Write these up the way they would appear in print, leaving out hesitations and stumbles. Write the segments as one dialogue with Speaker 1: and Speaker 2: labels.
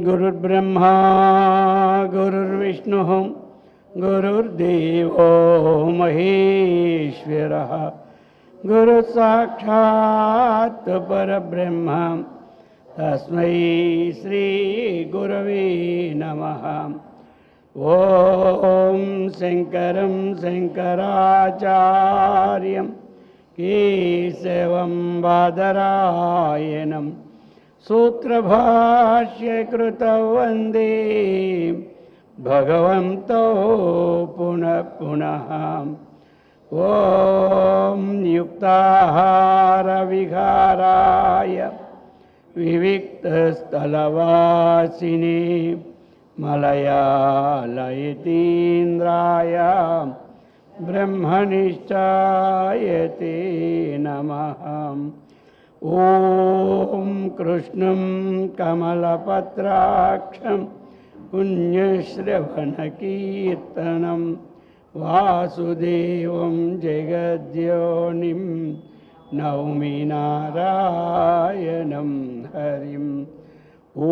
Speaker 1: गुरुर्ब्रह्मा गुरुर्विष्णुः गुरुर्देवो महेश्वरः गुरुसाक्षात् परब्रह्म तस्मै श्रीगुरवे नमः। ॐ शङ्करं शङ्कराचार्यं केशवं बादरायणं सूत्रभाष्यकृतौ वन्दे भगवन्तौ पुनः पुनः। ॐ युक्ताहारविहाराय विविक्तस्थलवासिने मलयालयतीन्द्राय ब्रह्मनिष्ठायते नमः। ॐ कृष्णं कमलपत्राक्षं पुण्यश्रवणकीर्तनं वासुदेवं जगद्योनिं नौमि नारायणं हरिम्। ॐ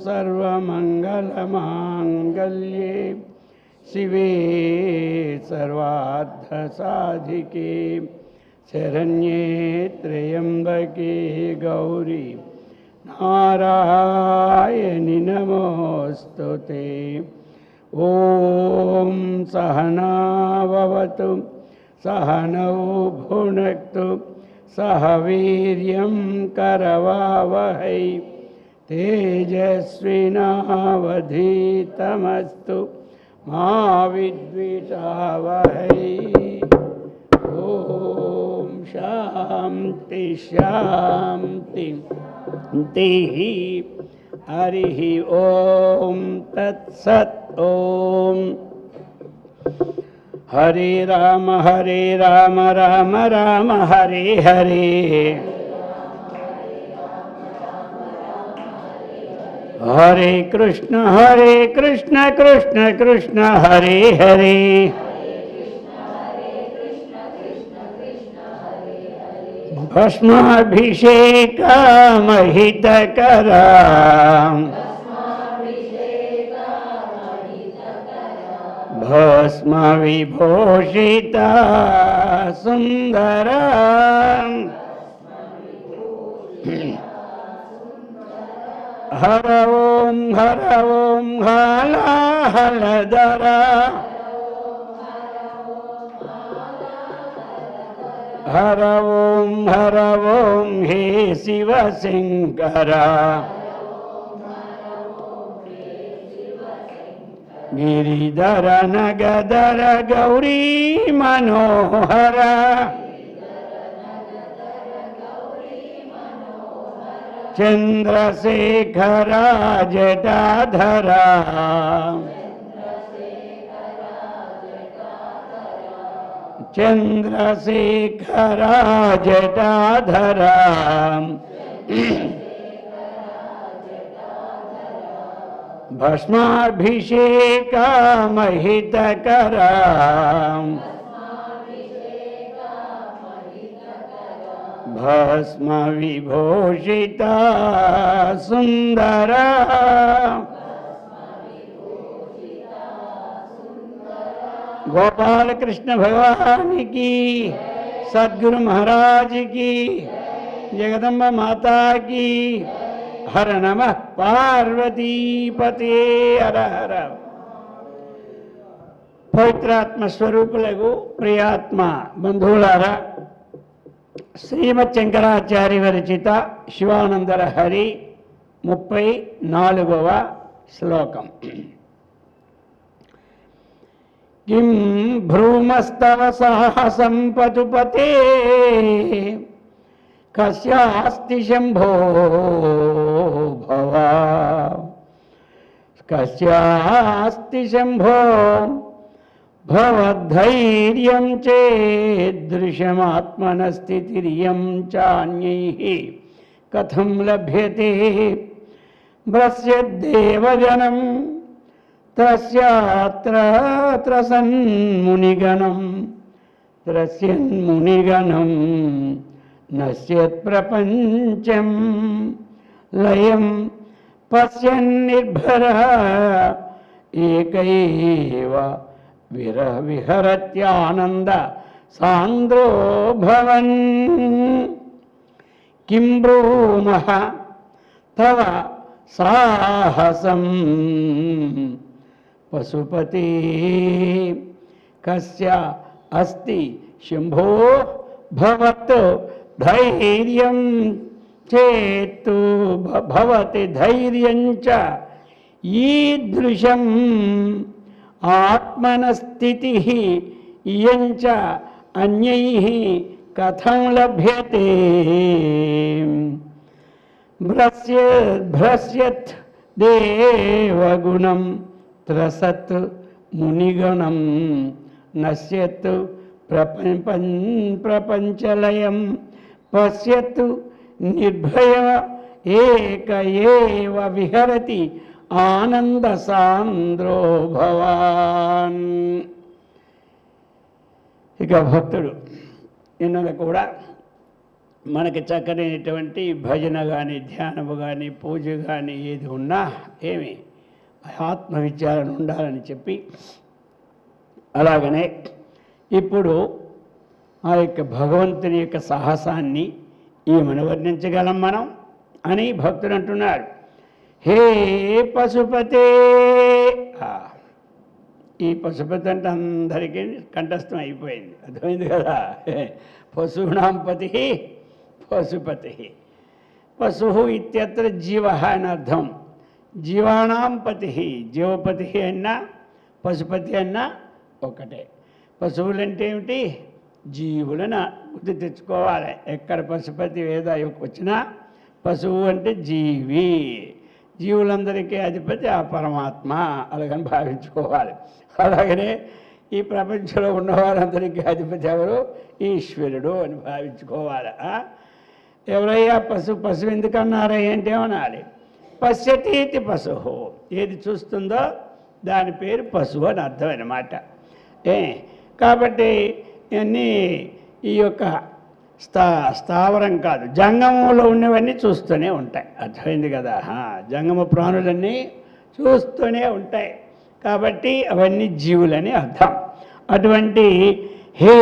Speaker 1: सर्वमङ्गलमाङ्गल्ये शिवे सर्वार्थसाधिके शरण्ये त्र्यम्बके गौरी नारायणि नमोऽस्तुते। ॐ सहना भवतु सहनौ भुनक्तु सह वीर्यं करवावहै तेजस्विनावधीतमस्तु मा विद्विषावहै। ॐ शान्ति शान्ति हरिः ॐ तत्सत्। ॐ हरे राम राम राम हरे हरे, हरे कृष्ण कृष्ण कृष्ण हरे हरे, भस्माभिषेकमहितकरा भस्म विभूषिता सुंदरा हर ओम हाला हलधरा हर ओम हे शिव शंकरा गिरिधर नगधर गौरी मनोहरा चंद्रशेखरा जटाधरा चंद्रशेखरा जटाधरा भस्माभिषेकमहितकरा भस्म विभूषिता सुंदरा गोपाल कृष्ण भगवान की, सद्गुरु महाराज की, जगदम्बा माता की। हर नमः पार्वती पते हर हर। पवित्रात्म स्वरूपुलగు ప్రియాత్మ బంధువులారా, శ్రీమత్ శంకరాచార్య విరచిత శివానందలహరి 34వ శ్లోకం. కిం భ్రూమస్తవ సాహసం పతుపతే కస్యాస్తి శంభో భవ కస్యాస్తి శంభో భవద్ధైర్యం చేదృశమాత్మనస్థితిర్యం చాన్యైః కథం లభ్యతే భ్రస్యద్దేవజనం తస్యాత్ర సన్మునిగణం త్రస్యన్మునిగణం నశ్యత్ప్రపంచం లయం పశ్యన్నిర్భరః ఏకైవ విహరత్యానంద సాంద్రో భవన్ కిం బ్రూమః తవ సాహసం పశుపతే కస్య అస్తి శంభో భవత్ ధైర్యం చేత్తు భవతి ధైర్యం చ ఈదృశం ఆత్మనస్థితిః ఇయం చ అన్యైః కథం లభ్యతే భ్రస్యత్ దేవగుణం త్రసత్ మునిగణం నశ్యత్ ప్రపంచలయం పశ్యత్ నిర్భయ ఏక ఏవ విహరతి ఆనంద సాంద్రో భవాన్. ఇక భక్తుడు ఇన్నలు కూడా మనకి చక్కనైనటువంటి భజన కానీ ధ్యానము కానీ పూజ కానీ ఏది ఉన్నా ఏమి ఆత్మవిచారణ ఉండాలని చెప్పి అలాగనే ఇప్పుడు ఆ యొక్క భగవంతుని యొక్క సాహసాన్ని ఏమని వర్ణించగలం మనం అని భక్తుడు అంటున్నారు. హే పశుపతే, ఈ పశుపతి అంటే అందరికీ కంఠస్థం అయిపోయింది, అర్థమైంది కదా. పశూనాం పతి పశుపతి, పశు ఇత్యత్ర జీవ అని అర్థం. జీవానాం పతి, జీవపతి అన్నా పశుపతి అన్నా ఒకటే. పశువులంటే ఏమిటి? జీవులను గుర్తు తెచ్చుకోవాలి. ఎక్కడ పశుపతి వేద వచ్చినా పశువు అంటే జీవి, జీవులందరికీ అధిపతి ఆ పరమాత్మ అలాగని భావించుకోవాలి. అలాగనే ఈ ప్రపంచంలో ఉన్నవారందరికీ అధిపతి ఎవరు? ఈశ్వరుడు అని భావించుకోవాలి. ఎవరయ్యా పశువు ఎందుకన్నారా ఏంటి అనాలి? పశ్యతీతి పశువు, ఏది చూస్తుందో దాని పేరు పశువు అని అర్థం అన్నమాట. కాబట్టి ఇవన్నీ ఈ యొక్క స్థావరం కాదు, జంగమంలో ఉన్నవన్నీ చూస్తూనే ఉంటాయి, అర్థమైంది కదా. జంగమ ప్రాణులన్నీ చూస్తూనే ఉంటాయి కాబట్టి అవన్నీ జీవులని అర్థం. అటువంటి హే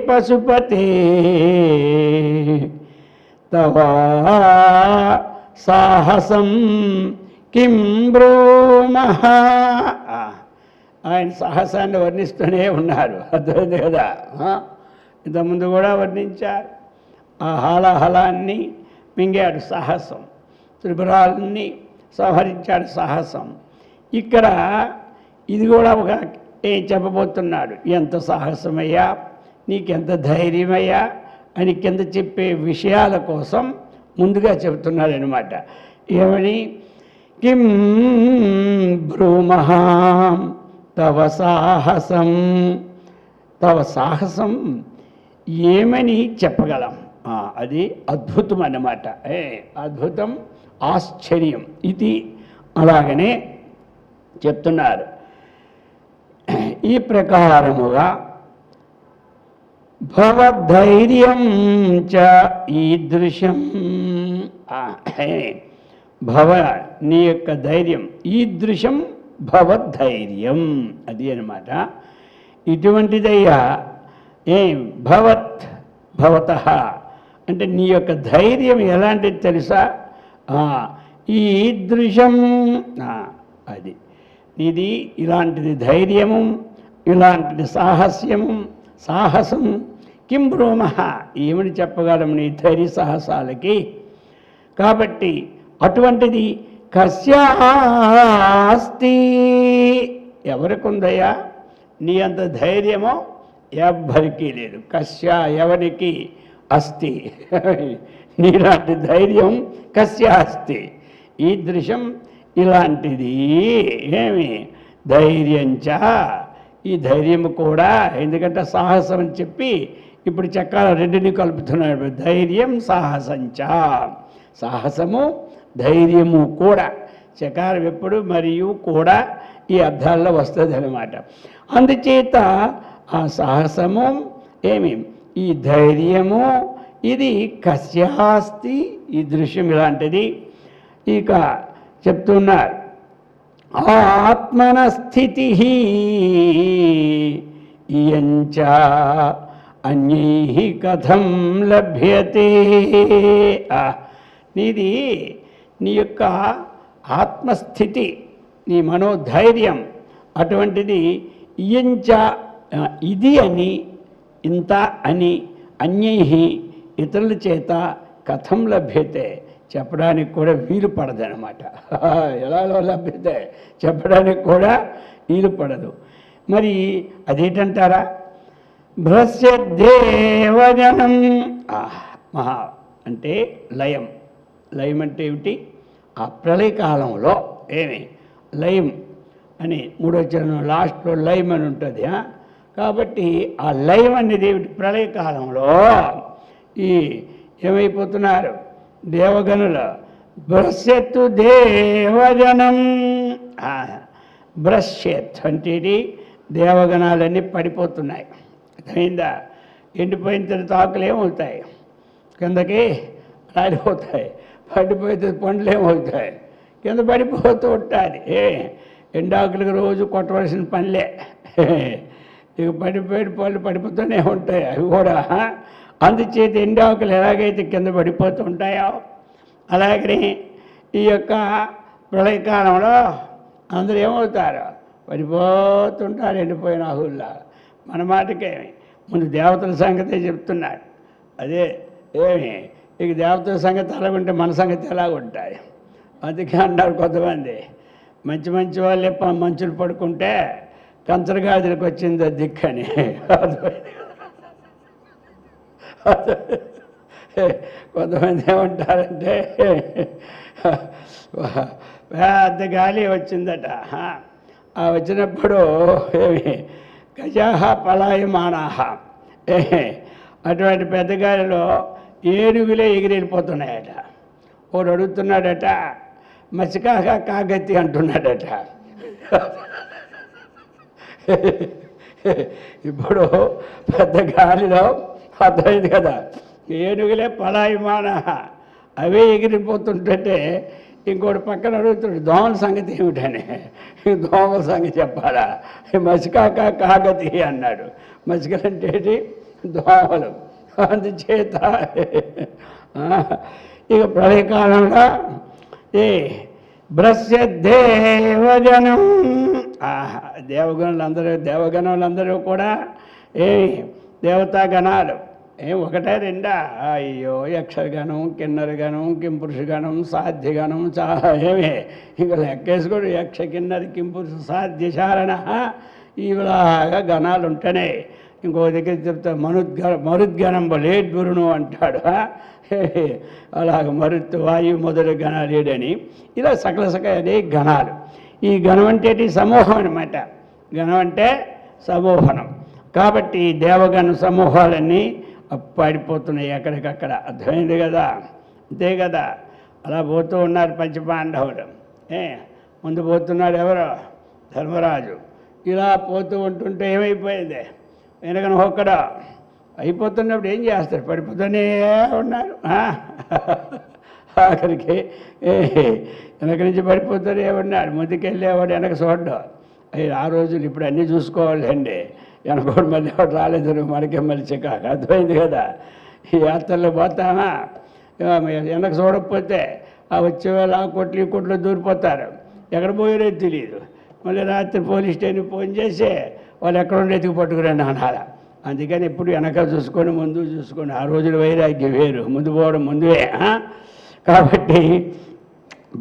Speaker 1: పశుపతే తవ సాహసం కిం బ్రూమః, ఆయన సాహసాన్ని వర్ణిస్తూనే ఉన్నారు, అర్థమైంది కదా. ఇంతకుముందు కూడా వర్ణించారు. ఆ హాలాహలాన్ని మింగాడు సాహసం, త్రిపురాలని సంహరించాడు సాహసం. ఇక్కడ ఇది కూడా ఒక ఏం చెప్పబోతున్నాడు, ఎంత సాహసమయ్యా, నీకెంత ధైర్యమయ్యా అని కింద చెప్పే విషయాల కోసం ముందుగా చెబుతున్నాడు అనమాట. ఏమని? కిం బ్రూమః తవ సాహసం, తవ సాహసం ఏమని చెప్పగలం? అది అద్భుతం అన్నమాట. అద్భుతం, ఆశ్చర్యం ఇది అలాగనే చెప్తున్నారు. ఈ ప్రకారముగా భవద్ధైర్యం చ ఈదృశం, భవ నీ యొక్క ధైర్యం, ఈదృశం భవద్ధైర్యం అది అన్నమాట. ఇటువంటిదయ్యా భవతః అంటే నీ యొక్క ధైర్యం ఎలాంటిది తెలుసా? ఈదృశం, అది ఇది ఇలాంటిది ధైర్యము, ఇలాంటిది సాహసం. కిం బ్రూమః, ఏమని చెప్పగలం నీ ధైర్య సాహసాలకి? కాబట్టి అటువంటిది కస్యాస్తి, ఎవరికి ఉందయ్యా నీ అంత ధైర్యమో? ఎవ్వరికీ లేదు. కస్య ఎవరికి? అస్తి. నీలాంటి ధైర్యం కస్య అస్తి. ఈదృశం ఇలాంటిది ఏమి ధైర్యంచ, ఈ ధైర్యం కూడా, ఎందుకంటే సాహసం అని చెప్పి ఇప్పుడు చక్రాల రెండిని కలుపుతున్నాడు. ధైర్యం సాహసంచ, సాహసము ధైర్యము కూడా. చకారం ఎప్పుడు మరియు కూడా ఈ అర్థాల్లో వస్తుంది అన్నమాట. అందుచేత ఆ సాహసము ఏమి, ఈ ధైర్యము ఇది కస్యాస్తి, ఈ దృశ్యం ఇలాంటిది. ఇక చెప్తున్నారు ఆత్మన స్థితి ఇయంచ అన్యైః కథం లభ్యతే. నీది నీ యొక్క ఆత్మస్థితి, నీ మనోధైర్యం అటువంటిది. ఇయంచ ఇది అని, ఇంత అని, అన్యైః ఇతరుల చేత కథం లభ్యతే చెప్పడానికి కూడా వీలు పడదనమాట. ఎలాలో లభ్యతే చెప్పడానికి కూడా వీలు పడదు. మరి అదేంటంటారా, భ్రస్య దేవగణం. మహా అంటే లయం. లయం అంటే ఏమిటి, ఆ ప్రళయకాలంలో ఏమి లయం అని మూడో చరణం లాస్ట్లో లయం అని ఉంటుంది. కాబట్టి ఆ లయం అనేది ఏమిటి, ప్రళయకాలంలో ఈ ఏమైపోతున్నారు దేవగణులు. భ్రశ్యత్తు దేవగణం. భ్రశ్యత్ అంటే దేవగణాలన్నీ పడిపోతున్నాయి. అయిందా, ఎండిపోయిన తర్వాత ఆకులు ఏమవుతాయి, కిందకి రాలిపోతాయి. పడిపోతే పండ్లు ఏమవుతాయి, కింద పడిపోతూ ఉంటుంది. ఎండాకులకు రోజు కొట్టవలసిన పనులే. ఇక పడిపోయిన పళ్ళు పడిపోతూనే ఉంటాయి అవి కూడా. అందుచేత ఎండాకులు ఎలాగైతే కింద పడిపోతూ ఉంటాయో అలాగనే ఈ యొక్క ప్రళయకాలంలో అందరూ ఏమవుతారు, పడిపోతుంటారు ఎండిపోయిన ఆకుల్లా. మన మాటకేమి ముందు దేవతల సంగతే చెప్తున్నాడు. అదే ఏమి ఇక దేవతల సంగతి అలాగుంటే మన సంగతి ఎలాగుంటాయి. అందుకే అన్నారు కొంతమంది, మంచి మంచి వాళ్ళే మంచులు పడుకుంటే కంచరగాజులకు వచ్చింది దిక్కని. కొంతమంది ఏమంటారంటే పెద్ద గాలి వచ్చిందట. ఆ వచ్చినప్పుడు ఏమి గజాహ పలాయమానాహ, అటువంటి పెద్ద గాలిలో ఏనుగులే ఎగిరెళ్ళిపోతున్నాయట. వాడు అడుగుతున్నాడట, మసికాక కాగత్తి అంటున్నాడట. ఇప్పుడు పెద్ద గాలిలో అర్థమైంది కదా, ఏనుగులే పలాయమాన అవే ఎగిరిపోతుంటే ఇంకోటి పక్కన అడుగుతాడు దోమల సంగతి ఏమిటని. దోమల సంగతి చెప్పాలా, మసికాక కాగతి అన్నాడు. మసికలంటే దోమలు. అందుచేత ఇక ప్రళయకాలంలో ఏ భ్రస్య దేవగణం. దేవగణులందరూ కూడా దేవతాగణాలు ఒకటే రెండా, అయ్యో యక్షగణం, కిన్నరగణం, కింపురుషగణం, సాధ్యగణం, ఏమే ఇంకా లెక్కేసుకోడు. యక్ష, కిన్నర, కింపురుష, సాధ్య, చారణ ఇలాగా గణాలు ఉంటేనే. ఇంకో దగ్గర చెప్తా మరుద్గణం లేడ్గురును అంటాడు. అలాగ మరుత్తు, వాయువు మొదలు గణాలు ఏడని ఇలా సకల అనేక గణాలు. ఈ గణం అంటే సమూహం అన్నమాట. గణం అంటే సమూహనం. కాబట్టి దేవగణ సమూహాలన్నీ పడిపోతున్నాయి ఎక్కడికక్కడ. అర్థమైంది కదా, అంతే కదా. అలా పోతూ ఉన్నారు పంచపాండవులు. ముందు పోతున్నాడు ఎవరో ధర్మరాజు. ఇలా పోతూ ఉంటుంటే ఏమైపోయింది, వెనకన ఒక్కడ అయిపోతున్నప్పుడు ఏం చేస్తారు, పడిపోతూనే ఉన్నారు. ఆఖరికి వెనక నుంచి పడిపోతూనే ఉన్నాడు. ముందుకెళ్ళేవాడు వెనక చూడ్డం. ఆ రోజులు ఇప్పుడు అన్నీ చూసుకోవాలండి. వెనకోడు మళ్ళీ ఎవరు రాలేదు, మనకే మళ్ళీ చికాకు. అర్థమైంది కదా. ఈ యాత్రలో పోతామా, వెనక చూడకపోతే ఆ వచ్చేవాళ్ళు ఆ కొట్లు ఈ కొట్లు దూరిపోతారు. ఎక్కడ పోయారో తెలియదు. మళ్ళీ రాత్రి పోలీస్ స్టేషన్కి ఫోన్ చేసి వాళ్ళు ఎక్కడ ఉండి ఎత్తుకు పట్టుకురండి అనాలా. అందుకని ఎప్పుడు వెనక చూసుకొని ముందు చూసుకొని. ఆ రోజుల వైరాగ్యం వేరు, ముందు పోవడం ముందువే. కాబట్టి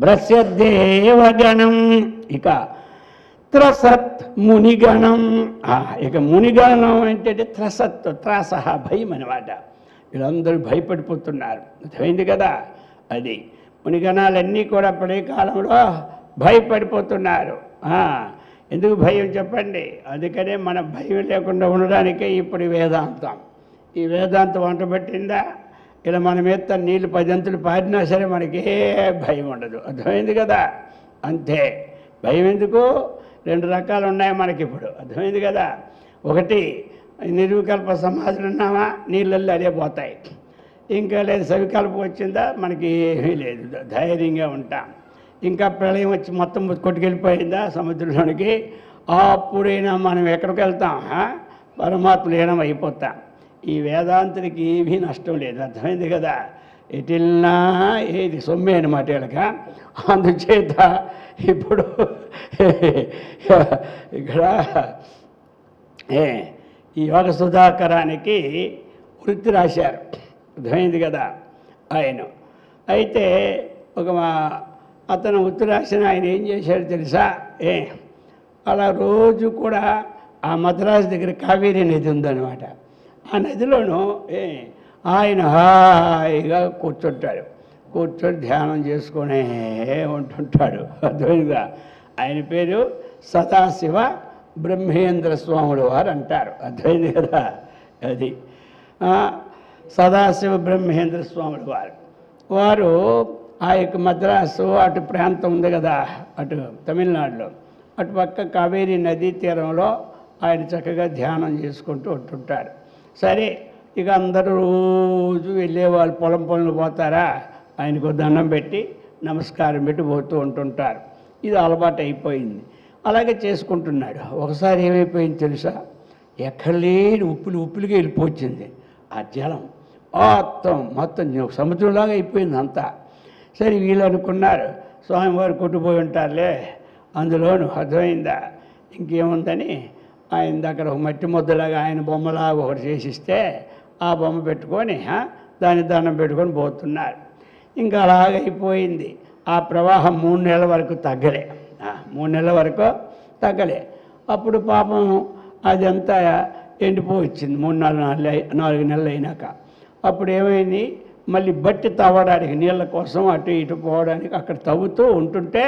Speaker 1: భ్రస్య దేవగణం. ఇక త్రసత్ మునిగణం. ఇక మునిగణం ఏంటంటే త్రసత్, త్రాస భయం అనమాట. వీళ్ళందరూ భయపడిపోతున్నారు. అర్థమైంది కదా. అది మునిగణాలన్నీ కూడా అప్పటి కాలంలో భయపడిపోతున్నారు. ఎందుకు భయం చెప్పండి? అందుకనే మనం భయం లేకుండా ఉండడానికే ఇప్పుడు వేదాంతం. ఈ వేదాంతం వంట పెట్టిందా, ఇలా మన మీద నీళ్ళు 10 అంతులు పారినా సరే మనకి ఏ భయం ఉండదు. అర్థమైంది కదా. అంతే. భయం ఎందుకు? 2 రకాలు ఉన్నాయి మనకి ఇప్పుడు. అర్థమైంది కదా. ఒకటి నిర్వికల్ప సమాధులు ఉన్నామా, నీళ్ళల్లో అదే పోతాయి. ఇంకా లేదు సవికల్పం వచ్చిందా, మనకి ఏమీ లేదు, ధైర్యంగా ఉంటాం. ఇంకా ప్రళయం వచ్చి మొత్తం కొట్టుకెళ్ళిపోయిందా సముద్రంలోనికి, అప్పుడైనా మనం ఎక్కడికి వెళ్తాం? పరమాత్మ లీనం అయిపోతాం. ఈ వేదాంతుడికి ఏమీ నష్టం లేదు. అర్థమైంది కదా. ఎటిల్నా ఏది సొమ్మే అనమాట వీళ్ళక. అందుచేత ఇప్పుడు ఇక్కడ ఈ యోగ సుధాకరానికి వృత్తి రాశారు. అర్థమైంది కదా ఆయన. అయితే అతను వృత్తి రాసిన ఆయన ఏం చేశాడు తెలుసా? అలా రోజు కూడా ఆ మద్రాసు దగ్గర కావేరీ నది ఉందన్నమాట. ఆ నదిలోనూ ఆయన హాయిగా కూర్చుంటాడు. కూర్చొని ధ్యానం చేసుకునే ఉంటుంటాడు. అర్థమైందిగా. ఆయన పేరు సదాశివ బ్రహ్మేంద్ర స్వాముల వారు అంటారు. అర్థమైంది కదా. అది సదాశివ బ్రహ్మేంద్ర స్వాముల వారు ఆ యొక్క మద్రాసు అటు ప్రాంతం ఉంది కదా, అటు తమిళనాడులో, అటు పక్క కావేరీ నదీ తీరంలో ఆయన చక్కగా ధ్యానం చేసుకుంటూ ఉంటుంటారు. సరే, ఇక అందరూ రోజు వెళ్ళేవాళ్ళు పొలం పనులు పోతారా, ఆయనకు దండం పెట్టి నమస్కారం పెట్టి పోతూ ఉంటుంటారు. ఇది అలవాటు అయిపోయింది. అలాగే చేసుకుంటున్నాడు. ఒకసారి ఏమైపోయింది తెలుసా? ఎక్కడ లేని ఉప్పులుగా వెళ్ళిపోయింది ఆ జలం. మొత్తం సముద్రంలాగా అయిపోయింది అంతా. సరే, వీళ్ళు అనుకున్నారు స్వామివారు కొట్టుపోయి ఉంటారులే అందులోను. అర్థమైందా? ఇంకేముందని ఆయన అక్కడ ఒక మట్టి ముద్దలాగా ఆయన బొమ్మలాగా ఒకటి చేసిస్తే ఆ బొమ్మ పెట్టుకొని దాన్ని దండం పెట్టుకొని పోతున్నారు. ఇంకా అలాగైపోయింది. ఆ ప్రవాహం 3 నెలల వరకు తగ్గలే. 3 నెలల వరకు తగ్గలే. అప్పుడు పాపం అదంతా ఎండిపోవచ్చింది. 3-4 నెలలు అయినాక అప్పుడు ఏమైంది, మళ్ళీ బట్టి తవ్వడానికి నీళ్ళ కోసం అటు ఇటు పోవడానికి అక్కడ తవ్వుతూ ఉంటుంటే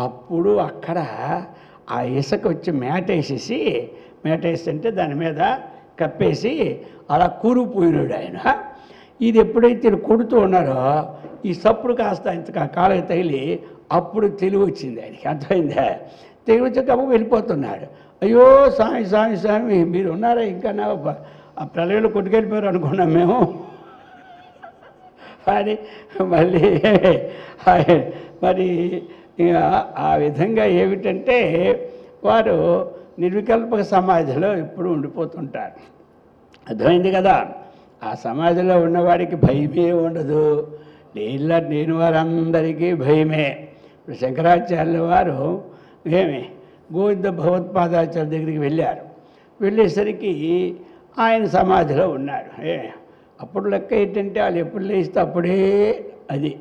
Speaker 1: అప్పుడు అక్కడ ఆ ఇసుక వచ్చి మేటేసేసి అంటే దాని మీద కప్పేసి అలా కూరుకుపోయినాడు ఆయన. ఇది ఎప్పుడైతే కొడుతూ ఉన్నారో ఈ సప్పుడు కాస్త ఇంత కాళ్ళకి తగిలి అప్పుడు తెలివి వచ్చింది ఆయనకి. అర్థమైందా? తెలివి వచ్చాక వెళ్ళిపోతున్నాడు. అయ్యో స్వామి మీరు ఉన్నారా ఇంకా? ఆ ప్రళయంలో కొట్టుకెళ్ళిపోయారు అనుకున్నాం మేము అని మళ్ళీ మరి ఆ విధంగా ఏమిటంటే వారు నిర్వికల్పక సమాధిలో ఎప్పుడు ఉండిపోతుంటారు. అర్థమైంది కదా. ఆ సమాధిలో ఉన్నవాడికి భయమే ఉండదు. లేని వారందరికీ భయమే. ఇప్పుడు శంకరాచార్యుల వారు గోవింద భగవత్పాదాచార్య దగ్గరికి వెళ్ళారు. వెళ్ళేసరికి ఆయన సమాధిలో ఉన్నాడు. అప్పుడు లెక్క ఏంటంటే వాళ్ళు ఎప్పుడు లేస్తే అప్పుడే అది.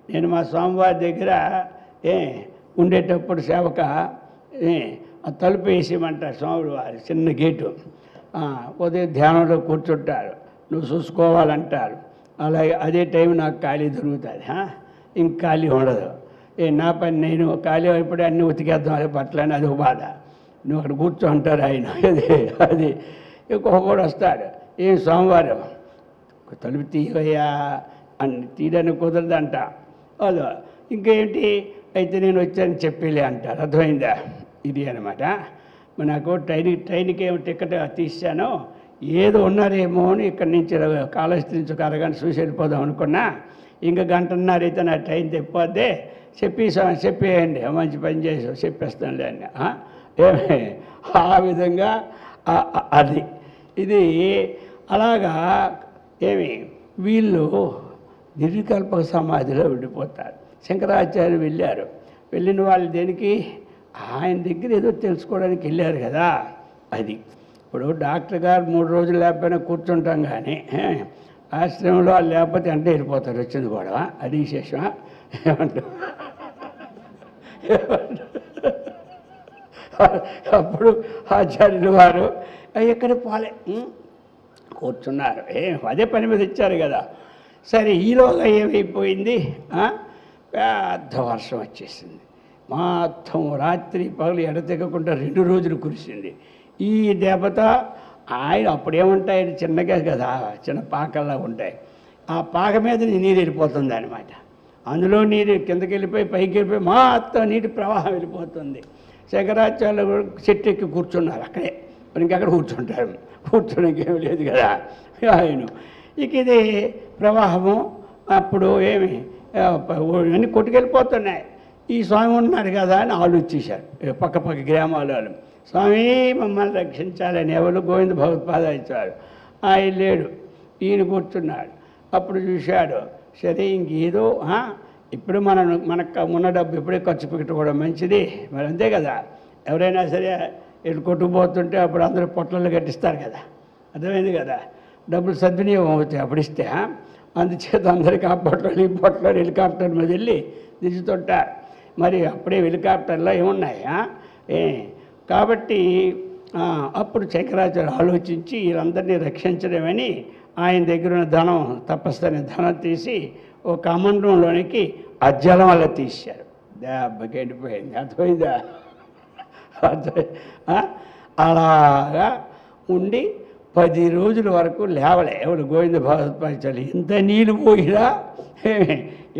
Speaker 1: నేను మా స్వామివారి దగ్గర ఉండేటప్పుడు సేవక ఆ తలుపు వేసేయమంటారు స్వాములు వారు, చిన్న గేటు. ఉదయం ధ్యానంలో కూర్చుంటారు, నువ్వు చూసుకోవాలంటారు. అలాగే అదే టైం నాకు ఖాళీ దొరుకుతుంది. ఇంక ఖాళీ ఉండదు. నా పని నేను ఖాళీ అయిపోయి అన్నీ ఉతికేద్దాం అదే బట్టలని అది ఒక బాధ. నువ్వు అక్కడ కూర్చో అంటారు ఆయన. అది ఇంకొకడు వస్తాడు, సోమవారం తలుపు తీయవయ్యా అని తీయడానికి కుదరదంట. అది ఇంకేంటి అయితే నేను వచ్చాను చెప్పేలే అంటారు. అర్థమైందా? ఇది అనమాట. నాకు ట్రైన్కి ఏమో టికెట్ తీసాను, ఏదో ఉన్నారేమో అని ఇక్కడి నుంచి కాలేజీ నుంచి ఒక అరగంట చూసి వెళ్ళిపోదాం అనుకున్నా. ఇంకా 1.5 గంట అయితే నా ట్రైన్ తెప్పొద్దే చెప్పేయండి, మంచి పని చేసి చెప్పేస్తానులే అని. ఆ విధంగా అది ఇది అలాగా వీళ్ళు నిర్వికల్పక సమాధిలో ఉండిపోతారు. శంకరాచార్య వెళ్ళారు. వెళ్ళిన వాళ్ళు దేనికి? ఆయన దగ్గర ఏదో తెలుసుకోవడానికి వెళ్ళారు కదా. అది ఇప్పుడు డాక్టర్ గారు 3 రోజులు లేకపోయినా కూర్చుంటాం, కానీ ఆశ్రమంలో వాళ్ళు లేకపోతే అంటే వెళ్ళిపోతారు. వచ్చింది కూడా అది విశేషమా? ఏమంటారు? అప్పుడు ఆచార్యులు వారు ఎక్కడ పోలే కూర్చున్నారు. అదే పని మీద ఇచ్చారు కదా. సరే ఈలోగా ఏమైపోయింది, పెద్ద వర్షం వచ్చేసింది. మొత్తం రాత్రి పగలు ఎడతెగకుండా 2 రోజులు కురిసింది. ఈ దెబ్బతో ఆయన అప్పుడేముంటాయి, చిన్నగా కదా, చిన్న పాకల్లా ఉంటాయి. ఆ పాక మీద నీరు వెళ్ళిపోతుంది అనమాట. అందులో నీరు కిందకి వెళ్ళిపోయి పైకి వెళ్ళిపోయి మొత్తం నీటి ప్రవాహం వెళ్ళిపోతుంది. శంకరాచార్యులు చెట్టు ఎక్కి కూర్చున్నారు అక్కడే. మరి ఇంకెక్కడ కూర్చుంటారు, కూర్చోడానికి ఏమి లేదు కదా ఆయన. ఇక ఇది ప్రవాహము అప్పుడు ఏమి అన్నీ కొట్టుకెళ్ళిపోతున్నాయి. ఈ స్వామి ఉన్నారు కదా అని ఆలోచించారు పక్క గ్రామాల వాళ్ళు. స్వామి మమ్మల్ని రక్షించాలని ఎవరు గోవింద భగవత్పాదాచారు. ఆయన లేడు, ఈయన కూర్చున్నాడు. అప్పుడు చూశాడు, సరే ఇంకేదో ఇప్పుడు మనకు ఉన్న డబ్బు ఇప్పుడే ఖర్చు పెట్టుకోవడం మంచిది, మరి అంతే కదా. ఎవరైనా సరే ఇటు కొట్టుకుపోతుంటే అప్పుడు అందరూ పొట్లలు కట్టిస్తారు కదా, అర్థమైంది కదా. డబ్బులు సద్వినియోగం అవుతాయి అప్పుడు ఇస్తే. అందుచేత అందరికీ ఆ పొట్లలు ఈ పొట్లలు హెలికాప్టర్ మీద వెళ్ళి దిగుతుంటారు. మరి అప్పుడే హెలికాప్టర్లో ఏమున్నాయి కాబట్టి అప్పుడు శంకరాచార్య ఆలోచించి వీళ్ళందరినీ రక్షించడమని ఆయన దగ్గర ఉన్న ధనం, తపస్సని ధనం తీసి ఒక కమండంలోనికి అజ్జలం వల్ల తీశారు. దెబ్బకి ఎండిపోయింది. అర్థమైందా? అలాగా ఉండి 10 రోజుల వరకు లేవలే ఎవడు గోవింద భగవత్పాదాచార్యులు. ఇంత నీళ్ళు పోయినా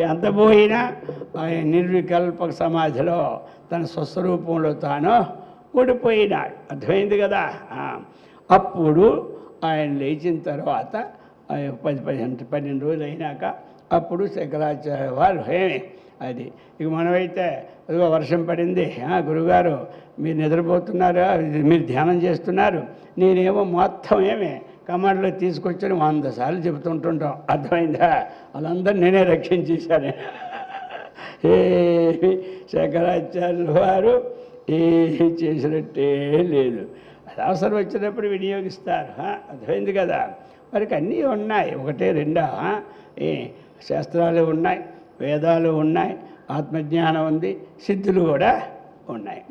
Speaker 1: ఎంత పోయినా ఆయన నిర్వికల్పక సమాధిలో తన స్వస్వరూపంలో తాను ఓడిపోయినాడు. అర్థమైంది కదా. అప్పుడు ఆయన లేచిన తర్వాత 10-12 రోజులు అయినాక అప్పుడు శంకరాచార్య వారు అది ఇక మనమైతే అదిగో వర్షం పడింది, గురుగారు మీరు నిద్రపోతున్నారా, మీరు ధ్యానం చేస్తున్నారు, నేనేమో మొత్తం కమాండ్లో తీసుకొచ్చి 100 సార్లు చెబుతుంటుంటాం. అర్థమైందా? వాళ్ళందరూ నేనే రక్షించేశాను. శంకరాచార్యుల వారు ఏం చేసినట్టే లేదు. అది అవసరం వచ్చినప్పుడు వినియోగిస్తారు. అర్థమైంది కదా. వారికి అన్నీ ఉన్నాయి, 1-2 శాస్త్రాలు ఉన్నాయి, వేదాలు ఉన్నాయి, ఆత్మజ్ఞానం ఉంది, సిద్ధులు కూడా ఉన్నాయి.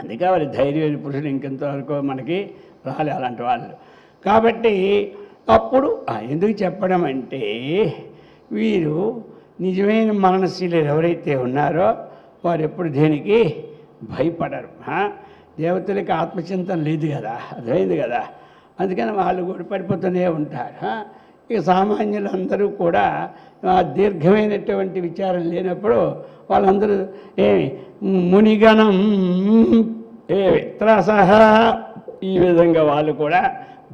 Speaker 1: అందుకే వారి ధైర్యమైన పురుషులు ఇంకెంతవరకు మనకి రాలే అలాంటి వాళ్ళు. కాబట్టి అప్పుడు ఎందుకు చెప్పడం అంటే, వీరు నిజమైన మరణశీలు ఎవరైతే ఉన్నారో వారు ఎప్పుడు దేనికి భయపడరు. దేవతలకి ఆత్మచింతన లేదు కదా, అర్థమైంది కదా. అందుకని వాళ్ళు కూడా పడిపోతూనే ఉంటారు. ఇక సామాన్యులందరూ కూడా దీర్ఘమైనటువంటి విచారం లేనప్పుడు వాళ్ళందరూ మునిగణం త్రాసహ ఈ విధంగా వాళ్ళు కూడా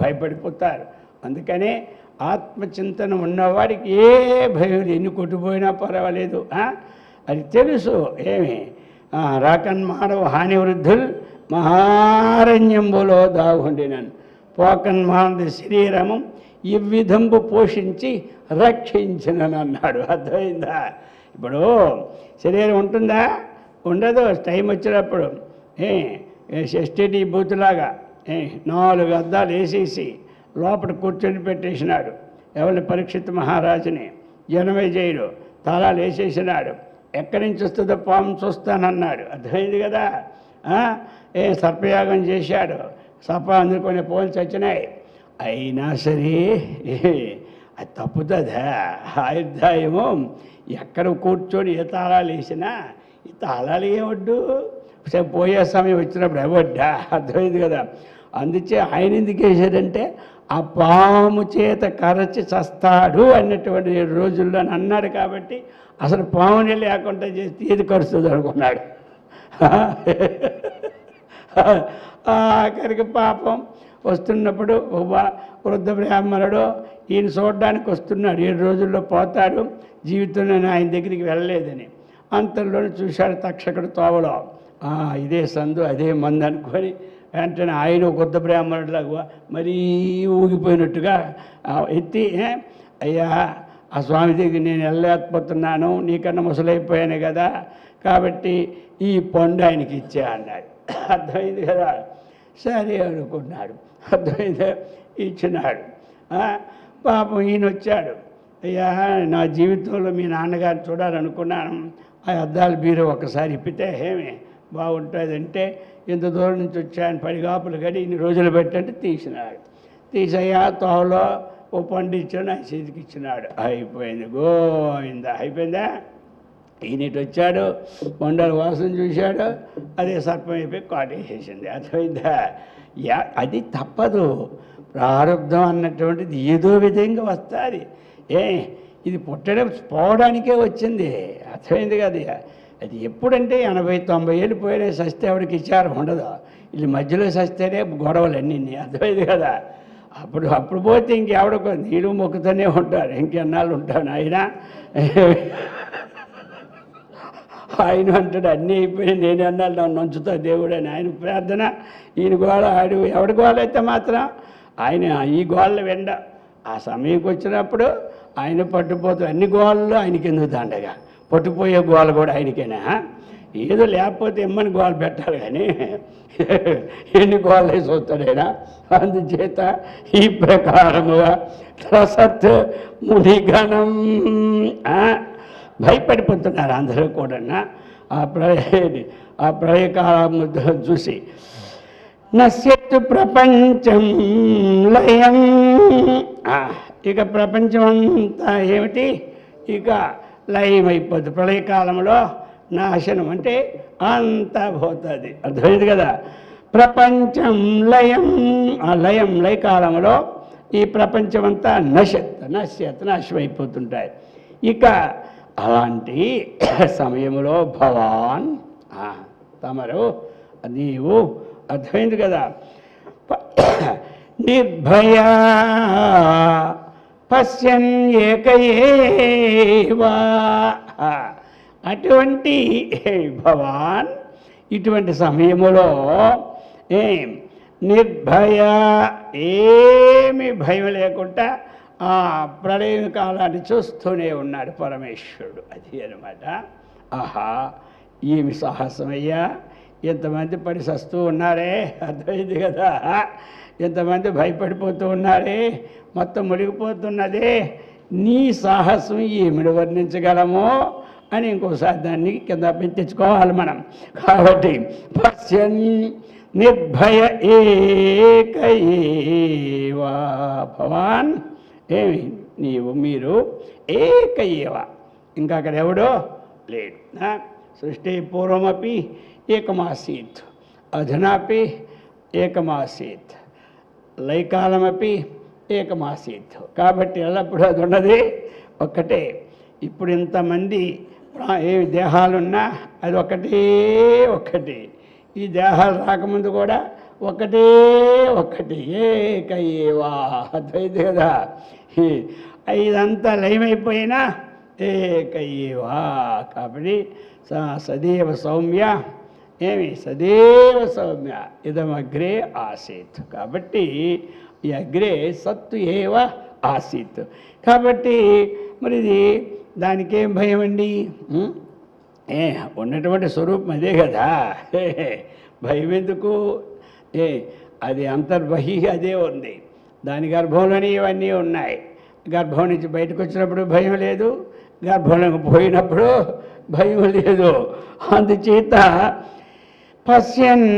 Speaker 1: భయపడిపోతారు. అందుకనే ఆత్మచింతన ఉన్నవాడికి ఏ భయం, ఎన్ని కొట్టుపోయినా పర్వాలేదు. అది తెలుసు. రాకన్మానవ హాని వృద్ధులు మహారణ్యంబులో దాగుండినను పోకన్మానద శరీరము ఈ విధంబు పోషించి రక్షించినని అన్నాడు. అర్థమైందా? ఇప్పుడు శరీరం ఉంటుందా? ఉండదు. టైం వచ్చినప్పుడు ఎస్టీడీ బూతులాగా 4 అద్దాలు వేసేసి లోపల కూర్చొని పెట్టేసినాడు. ఎవరిని? పరీక్షిత్ మహారాజుని. జనమేజయుడు తాళాలు వేసేసినాడు. ఎక్కడి నుంచి వస్తుందో పాము చూస్తానన్నాడు. అర్థమైంది కదా. సర్పయాగం చేశాడు. సర్ప అందుకొని పోల్చి వచ్చినాయి. అయినా సరే అది తప్పుతుందా? ఆయుర్దాయము ఎక్కడ కూర్చొని ఏ తాళాలు వేసినా ఈ తాళాలు ఏమొడ్డు, పోయే సమయం వచ్చినప్పుడు ఎవడ్డా. అర్థమైంది కదా. అందుచే ఆయన ఎందుకు వేసాడంటే ఆ పాము చేత కరచి చస్తాడు అన్నటువంటి రోజుల్లో అన్నాడు. కాబట్టి అసలు పాముని లేకుండా చేస్తే ఏది కరుస్తుంది అనుకున్నాడు. ఆఖరికి పాపం వస్తున్నప్పుడు వృద్ధ బ్రాహ్మణుడు ఈయన చూడడానికి వస్తున్నాడు. 7 రోజుల్లో పోతాడు, జీవితంలో ఆయన దగ్గరికి వెళ్ళలేదని. అంతలోనే చూశాడు తక్షకుడు తోవలో. ఇదే సందు, అదే మందు అనుకొని వెంటనే ఆయన వృద్ధ బ్రాహ్మణుడిలాగా మరీ ఊగిపోయినట్టుగా ఎత్తి, అయ్యా ఆ స్వామి దగ్గర నేను వెళ్ళలేకపోతున్నాను, నీకన్నా ముసలైపోయాను కదా, కాబట్టి ఈ పండు ఆయనకి ఇచ్చే అన్నాడు. అర్థమైంది కదా. సరే అనుకున్నాడు. అర్థమైందా? ఇచ్చినాడు. పాపం ఈయన వచ్చాడు. అయ్యా నా జీవితంలో మీ నాన్నగారిని చూడాలనుకున్నాను, ఆ అద్దాల బీరో ఒకసారి ఇప్పితే బాగుంటుందంటే ఇంత దూరం నుంచి వచ్చాయని పడిగాపులు గడి ఇన్ని రోజులు పెట్టంటే తీసినాడు. తీసయ్యా తోవలో ఓ పండు ఇచ్చాడు నా చేతికి ఇచ్చినాడు, అయిపోయింది, గోవిందా. అయిపోయిందా? ఈయనటి వచ్చాడు, కొండల వాసన చూశాడు, అదే సర్పం అయిపోయి కాటేసేసింది. అర్థమైందా? అది తప్పదు. ప్రారంధం అన్నటువంటిది ఏదో విధంగా వస్తుంది. ఇది పుట్టడం పోవడానికే వచ్చింది. అర్థమైంది కదా? అది ఎప్పుడంటే 80-90 ఏళ్ళు పోయినా సస్తే ఎవరికి ఇచ్చారు ఉండదు. వీళ్ళు మధ్యలో సస్తేనే గొడవలన్నీ. అర్థమైంది కదా? అప్పుడు పోతే ఇంకెవడకో నీళ్ళు మొక్కుతూనే ఉంటారు, ఇంకెన్నాళ్ళు ఉంటాను. ఆయన అంటాడు అన్నీ అయిపోయి నేను అన్నాళ్ళు నన్ను ఉంచుతా దేవుడు అని. ఆయన ప్రార్థన, ఈయన గోళ, ఆడు ఎవడి గోళ అయితే మాత్రం ఆయన ఈ గోళ్ళ వెండ. ఆ సమయంకి వచ్చినప్పుడు ఆయన పట్టుపోతాడు. అన్ని గోళ్ళు ఆయనకి ఎందుకు దండగా, పట్టుపోయే గోళ కూడా ఆయనకేనా? ఏదో లేకపోతే ఎమ్మని గోలు పెట్టాలి, కానీ ఎన్ని గోళ్ళు వేసి వస్తాడైనా. అందుచేత ఈ ప్రకారముగా రసత్ మునిగణం భయపడిపోతున్నారు అందరూ కూడా. ఆ ప్రళయకాలము చూసి నశ్యత్తు ప్రపంచం లయం. ఇక ప్రపంచం అంతా ఏమిటి, ఇక లయం అయిపోద్ది. ప్రళయకాలంలో నాశనం అంటే అంతా పోతుంది. అర్థమైంది కదా? ప్రపంచం లయం. ఆ లయకాలంలో ఈ ప్రపంచమంతా నాశమైపోతుంటాయి. ఇక అలాంటి సమయంలో భవాన్ తమరు నీవు, అర్థమైంది కదా, నిర్భయ పశ్యన్ ఏకయేవా. అటువంటి భవాన్ ఇటువంటి సమయములో నిర్భయ, ఏమి భయం లేకుండా ఆ ప్రళయ కాలాన్ని చూస్తూనే ఉన్నాడు పరమేశ్వరుడు. అది అనమాట. ఆహా, ఏమి సాహసమయ్యా, ఎంతమంది పడి సస్తూ ఉన్నారే. అర్థమైంది కదా? ఎంతమంది భయపడిపోతూ ఉన్నారే, మొత్తం మునిగిపోతున్నదే. నీ సాహసం ఏమిడి వర్ణించగలమో అని ఇంకోసారి దాన్ని కింద తెచ్చుకోవాలి మనం. కాబట్టి పశ్యన్ నిర్భయ ఏకయేవా భవాన్, ఏమి నీవు, మీరు ఏకయేవ, ఇంకా అక్కడ ఎవడో లేడు. సృష్టి పూర్వమపి ఏకమాసీత్, అధునాపి ఏకమాసీత్, లైకాలమపి ఏకమాసీత్. కాబట్టి ఎల్లప్పుడూ అది ఉన్నది ఒక్కటే. ఇప్పుడు ఇంతమంది ఏ దేహాలున్నా అది ఒక్కటి. ఈ దేహాలు రాకముందు కూడా ఒక్కటి ఏకయేవా. అద్వైతే కదా? ఇదంతా లయమైపోయినా ఏకయేవా. కాబట్టి సదేవ సౌమ్య, సదేవ సౌమ్య ఇదమగ్రే ఆసీత్. కాబట్టి ఈ అగ్రే సత్తు ఏవ ఆసీత్. కాబట్టి మరి ఇది దానికేం భయం అండి? ఉన్నటువంటి స్వరూపం అదే కదా, భయం ఎందుకు? అది అంతర్బహి అదే ఉంది. దాని గర్భంలోనే ఇవన్నీ ఉన్నాయి. గర్భం నుంచి బయటకు వచ్చినప్పుడు భయం లేదు, గర్భంలోకి పోయినప్పుడు భయం లేదు. అందుచేత పశ్యన్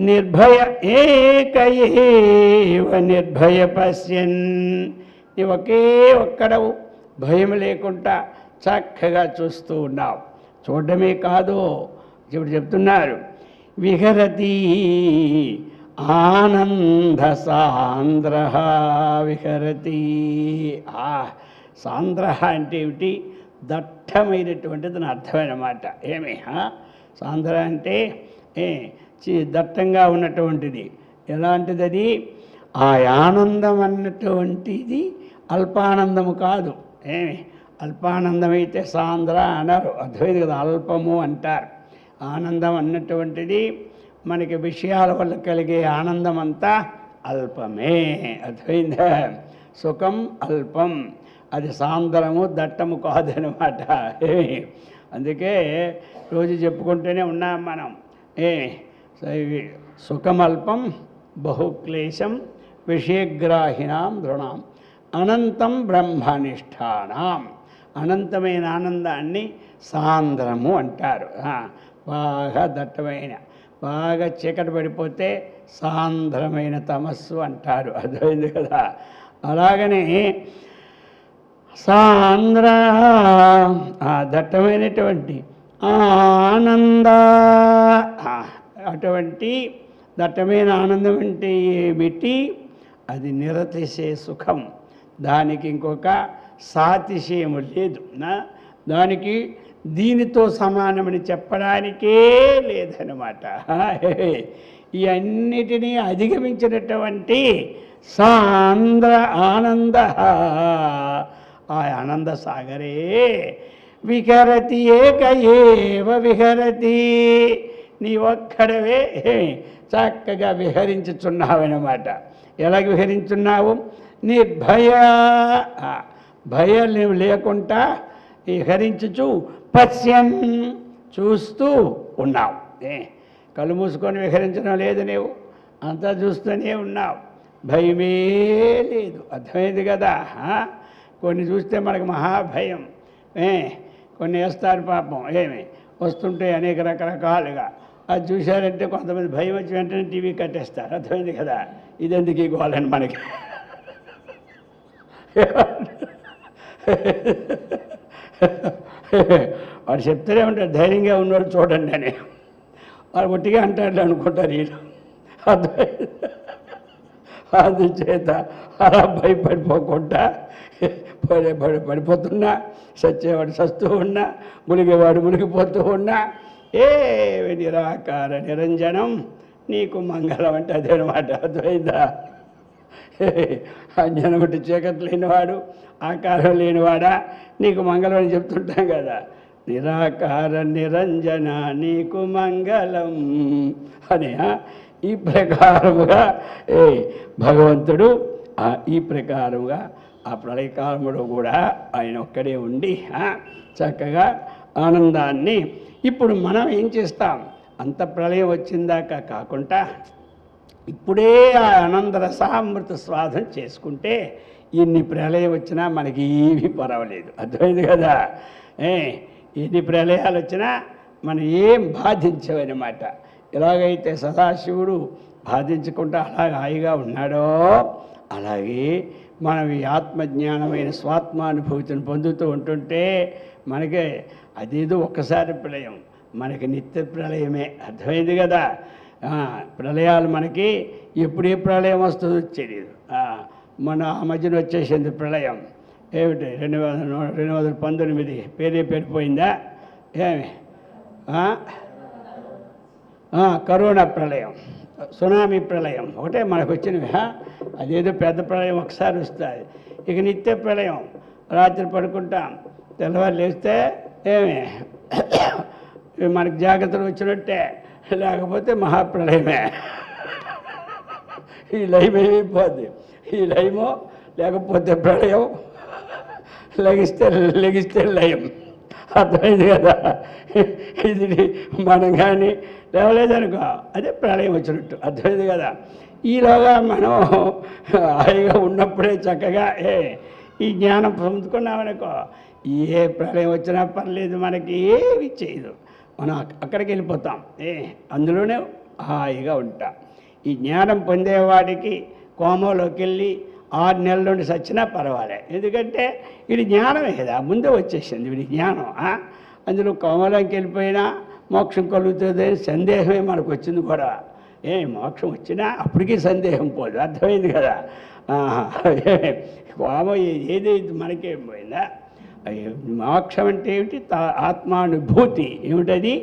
Speaker 1: నిర్భయ ఏకయేవ నిర్భయ పశ్యన్. నీ ఒక్కడవు, భయం లేకుండా చక్కగా చూస్తూ ఉన్నావు. చూడడమే కాదు, ఇప్పుడు చెప్తున్నారు, విహరతి ఆనంద సాంద్ర. విహరతి సాంద్ర అంటే ఏమిటి? దట్టమైనటువంటిది అని అర్థమైనమాట. సాంద్ర అంటే దట్టంగా ఉన్నటువంటిది. ఎలాంటిది అది? ఆ ఆనందం అన్నటువంటిది అల్పానందము కాదు. అల్పానందం అయితే సాంద్ర అన్నారు. అర్థమైంది కదా? అల్పము అంటారు. ఆనందం అన్నటువంటిది మనకి విషయాల వల్ల కలిగే ఆనందం అంతా అల్పమే. అర్థమైందా? సుఖం అల్పం, అది సాంద్రము దట్టము కాదనమాట. అందుకే రోజు చెప్పుకుంటూనే ఉన్నాం మనం. సుఖమల్పం బహుక్లేశం విషయగ్రాహిణాం దృణాం అనంతం బ్రహ్మనిష్టానాం. అనంతమైన ఆనందాన్ని సాంద్రము అంటారు. బాగా దట్టమైన, బాగా చీకటి పడిపోతే సాంద్రమైన తమస్సు అంటారు. అర్థమైంది కదా. అలాగనే సాంద్ర దట్టమైనటువంటి ఆనంద, అటువంటి దట్టమైన ఆనందం అంటే ఏమిటి? అది నిరతిశయ సుఖం. దానికి ఇంకొక సాతిశయము లేదు. దానికి దీనితో సమానమని చెప్పడానికే లేదన్నమాట. ఈ అన్నిటినీ అధిగమించినటువంటి సాంద్ర ఆనంద, ఆ ఆనంద సాగరే విహరతి ఏక ఏవ విహరతి, నీ ఒక్కడవే చక్కగా విహరించుచున్నావన్నమాట. ఎలాగ విహరించున్నావు? నిర్భయ, భయం లేకుండా విహరించుచు పశ్యన్, చూస్తూ ఉన్నావు. కళ్ళు మూసుకొని విహరించడం లేదు, నీవు అంతా చూస్తూనే ఉన్నావు, భయమే లేదు. అర్థమైంది కదా. కొన్ని చూస్తే మనకు మహాభయం, కొన్ని వేస్తారు పాపం, వస్తుంటే అనేక రకరకాలుగా. అది చూశారంటే కొంతమంది భయం వచ్చి వెంటనే టీవీ కట్టేస్తారు. అర్థమైంది కదా. ఇదెందుకు ఈ గోలని మనకి. వాడు చెప్తూనే ఉంటారు, ధైర్యంగా ఉన్నవాడు చూడండి అని. వాడు ఒట్టిగా అంటాడు అనుకుంటారు వీళ్ళు. అందుచేత అలా భయపడిపోకుండా పడిపోతున్నా, సచ్చేవాడు సస్తూ ఉన్నా, మునిగేవాడు మునిగిపోతూ ఉన్నా, నిరాకార నిరంజనం నీకు మంగళం అంటే అదేనమాట. అర్థమైందా. అంజనం అంటే చీకటి లేనివాడు, ఆకారం లేనివాడా, నీకు మంగళం అని చెప్తుంటాం కదా. నిరాకార నిరంజన నీకు మంగళం అని ఈ ప్రకారముగా భగవంతుడు ఈ ప్రకారముగా ఆ ప్రళయకాలములో కూడా ఆయన ఒక్కడే ఉండి చక్కగా ఆనందాన్ని. ఇప్పుడు మనం ఏం చేస్తాం? అంత ప్రళయం వచ్చిందాకా కాకుండా ఇప్పుడే ఆ ఆనంద రసామృత స్వాదం చేసుకుంటే ఎన్ని ప్రళయం వచ్చినా మనకి ఏమీ పర్వాలేదు. అర్థమైంది కదా. ఎన్ని ప్రళయాలు వచ్చినా మనం ఏం బాధించవన్నమాట. ఎలాగైతే సదాశివుడు బాధించకుండా అలాగే హాయిగా ఉన్నాడో, అలాగే మనం ఈ ఆత్మజ్ఞానమైన స్వాత్మానుభూతిని పొందుతూ ఉంటుంటే మనకి అదేదో ఒక్కసారి ప్రళయం, మనకి నిత్య ప్రళయమే. అర్థమైంది కదా. ప్రళయాలు మనకి ఎప్పుడు ఏ ప్రళయం వస్తుందో తెలియదు. మన ఆ మధ్యన వచ్చేసింది ప్రళయం. ఏమిటి 2019 పేరే పేరిపోయిందా ఏమి? కరోనా ప్రళయం, సునామీ ప్రళయం ఒకటే మనకు వచ్చినవి. అదేదో పెద్ద ప్రళయం ఒకసారి వస్తుంది. ఇక నిత్య ప్రళయం, రాత్రి పడుకుంటాం, తెల్లవారు లేస్తే మనకు జాగ్రత్తలు వచ్చినట్టే, లేకపోతే మహాప్రళయమే. ఈ లయం ఏమైపోద్ది? ఈ లయమో లేకపోతే ప్రళయం, లెగిస్తే లయం. అర్థమైంది కదా. ఇది మనం కానీ లేవలేదనుకో అదే ప్రళయం వచ్చినట్టు. అర్థమైంది కదా. ఈలోగా మనం హాయిగా ఉన్నప్పుడే చక్కగా ఈ జ్ఞానం పొందుకున్నామనుకో, ఏ ప్రళయం వచ్చినా పర్లేదు, మనకి ఏమి చేయదు. మనం అక్కడికి వెళ్ళిపోతాం, అందులోనే హాయిగా ఉంటాం. ఈ జ్ఞానం పొందేవాడికి కోమలోకి వెళ్ళి 6 నెలల నుండి సచ్చినా పర్వాలే. ఎందుకంటే ఇది జ్ఞానమే కదా, ముందే వచ్చేసింది వీడి జ్ఞానం. అందులో కోమలోకి వెళ్ళిపోయినా మోక్షం కలుగుతుంది సందేహమే మనకు వచ్చింది కూడా. మోక్షం వచ్చినా అప్పటికీ సందేహం పోదు. అర్థమైంది కదా. కోమ ఏదైతే మనకేం పోయిందా. మోక్షం అంటే ఏమిటి? ఆత్మానుభూతి. ఏమిటది?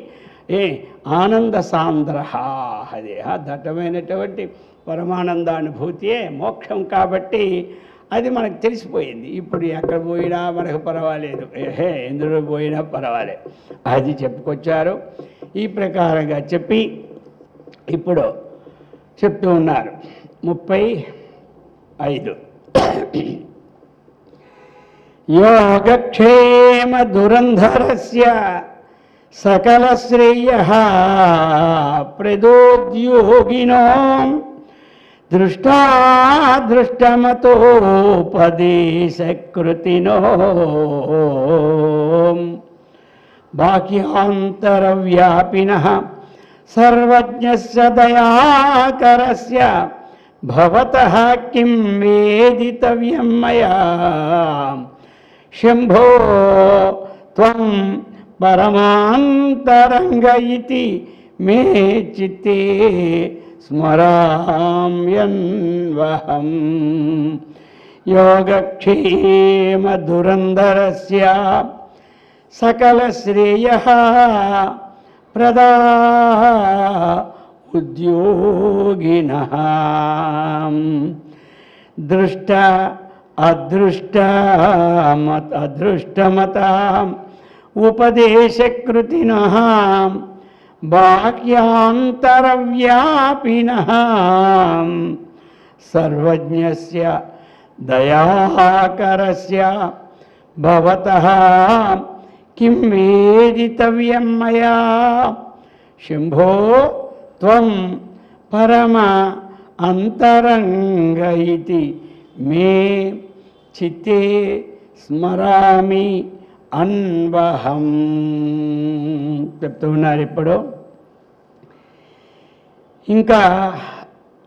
Speaker 1: ఆనంద సాంద్ర, అదే దట్టమైనటువంటి పరమానందానుభూతియే మోక్షం. కాబట్టి అది మనకు తెలిసిపోయింది. ఇప్పుడు ఎక్కడ పోయినా మనకు పర్వాలేదు, ఎందులో పోయినా పర్వాలేదు, అది చెప్పుకొచ్చారు. ఈ ప్రకారంగా చెప్పి ఇప్పుడు చెప్తూ ఉన్నారు 35. యోగక్షేమ దురంధరస్య సకల శ్రేయ ప్రదోద్యోగినో దృష్టాదృష్టమతోపదేశకృతినో బాహ్యాంతరవ్యాపినః సర్వజ్ఞస్య దయాకరస్య భవతః కిం వేదితవ్యం మయా శంభో త్వం పరమాంతరంగ ఇతి మే చిత్తే స్మరామ్యన్వహం యోగక్షేమ దురంధరస్య సకల శ్రేయః ప్రదా ఉద్యోగినః దృష్ట అదృష్టమతాం ఉపదేశకృతినః బాహ్యాంతరవ్యాపినః సర్వజ్ఞస్య దయాకరస్య భవతః కిం వేదితవ్యం మయా శంభో త్వం పరమ అంతరంగ ఇతి మే చిత్తే స్మరామి అన్వహం చెప్తూ ఉన్నారు. ఇప్పుడు ఇంకా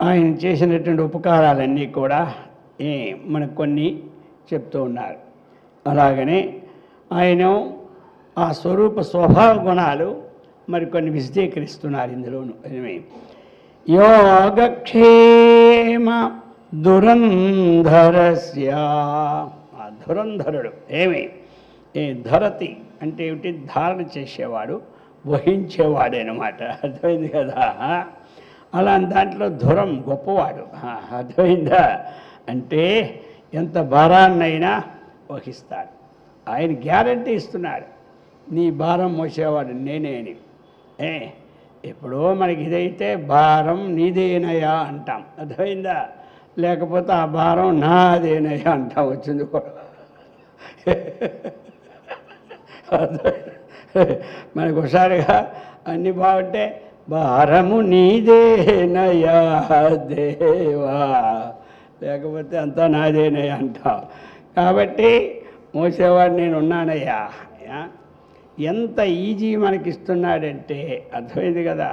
Speaker 1: ఆయన చేసినటువంటి ఉపకారాలన్నీ కూడా మనకు కొన్ని చెప్తూ ఉన్నారు. అలాగనే ఆయన ఆ స్వరూప స్వభావ గుణాలు మరికొన్ని విశదీకరిస్తున్నారు ఇందులోను. యోగక్షేమ దురంధరస్య, ఆ ధురంధరుడు ధరతి అంటే ఏమిటి? ధారణ చేసేవాడు, వహించేవాడు అనమాట. అర్థమైంది కదా? అలా దాంట్లో ధురం గొప్పవాడు. అర్థమైందా? అంటే ఎంత భారాన్నైనా వహిస్తాడు. ఆయన గ్యారంటీ ఇస్తున్నాడు, నీ భారం మోసేవాడు నేనే అని. ఎప్పుడో మనకి ఇదైతే భారం నీదేనయా అంటాం. అర్థమైందా? లేకపోతే ఆ భారం నాదేనయా అంటాం. వచ్చింది కూడా మనకు ఒకసారిగా అన్నీ బాగుంటే భారము నీదేనయా దేవా, లేకపోతే అంతా నాదేనయ్యా అంటాం. కాబట్టి మోసేవాడు నేను ఉన్నానయ్యా. ఎంత ఈజీ మనకిస్తున్నాడంటే అర్థమైంది కదా?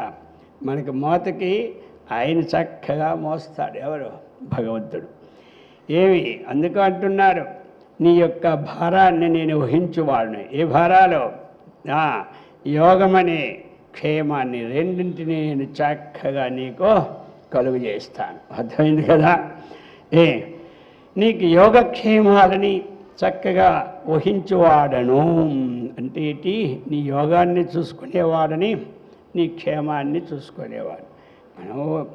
Speaker 1: మనకి మోతకి ఆయన చక్కగా మోస్తాడు. ఎవరు? భగవంతుడు. అందుకు అంటున్నారు, నీ యొక్క భారాన్ని నేను వహించువాడిని. ఏ భారాలు? యోగమనే క్షేమాన్ని రెండింటినీ నేను చక్కగా నీకు కలుగు చేస్తాను. అర్థమైంది కదా? నీకు యోగక్షేమాలని చక్కగా వహించువాడను అంటే ఏంటి? నీ యోగాన్ని చూసుకునేవాడని, నీ క్షేమాన్ని చూసుకునేవాడు.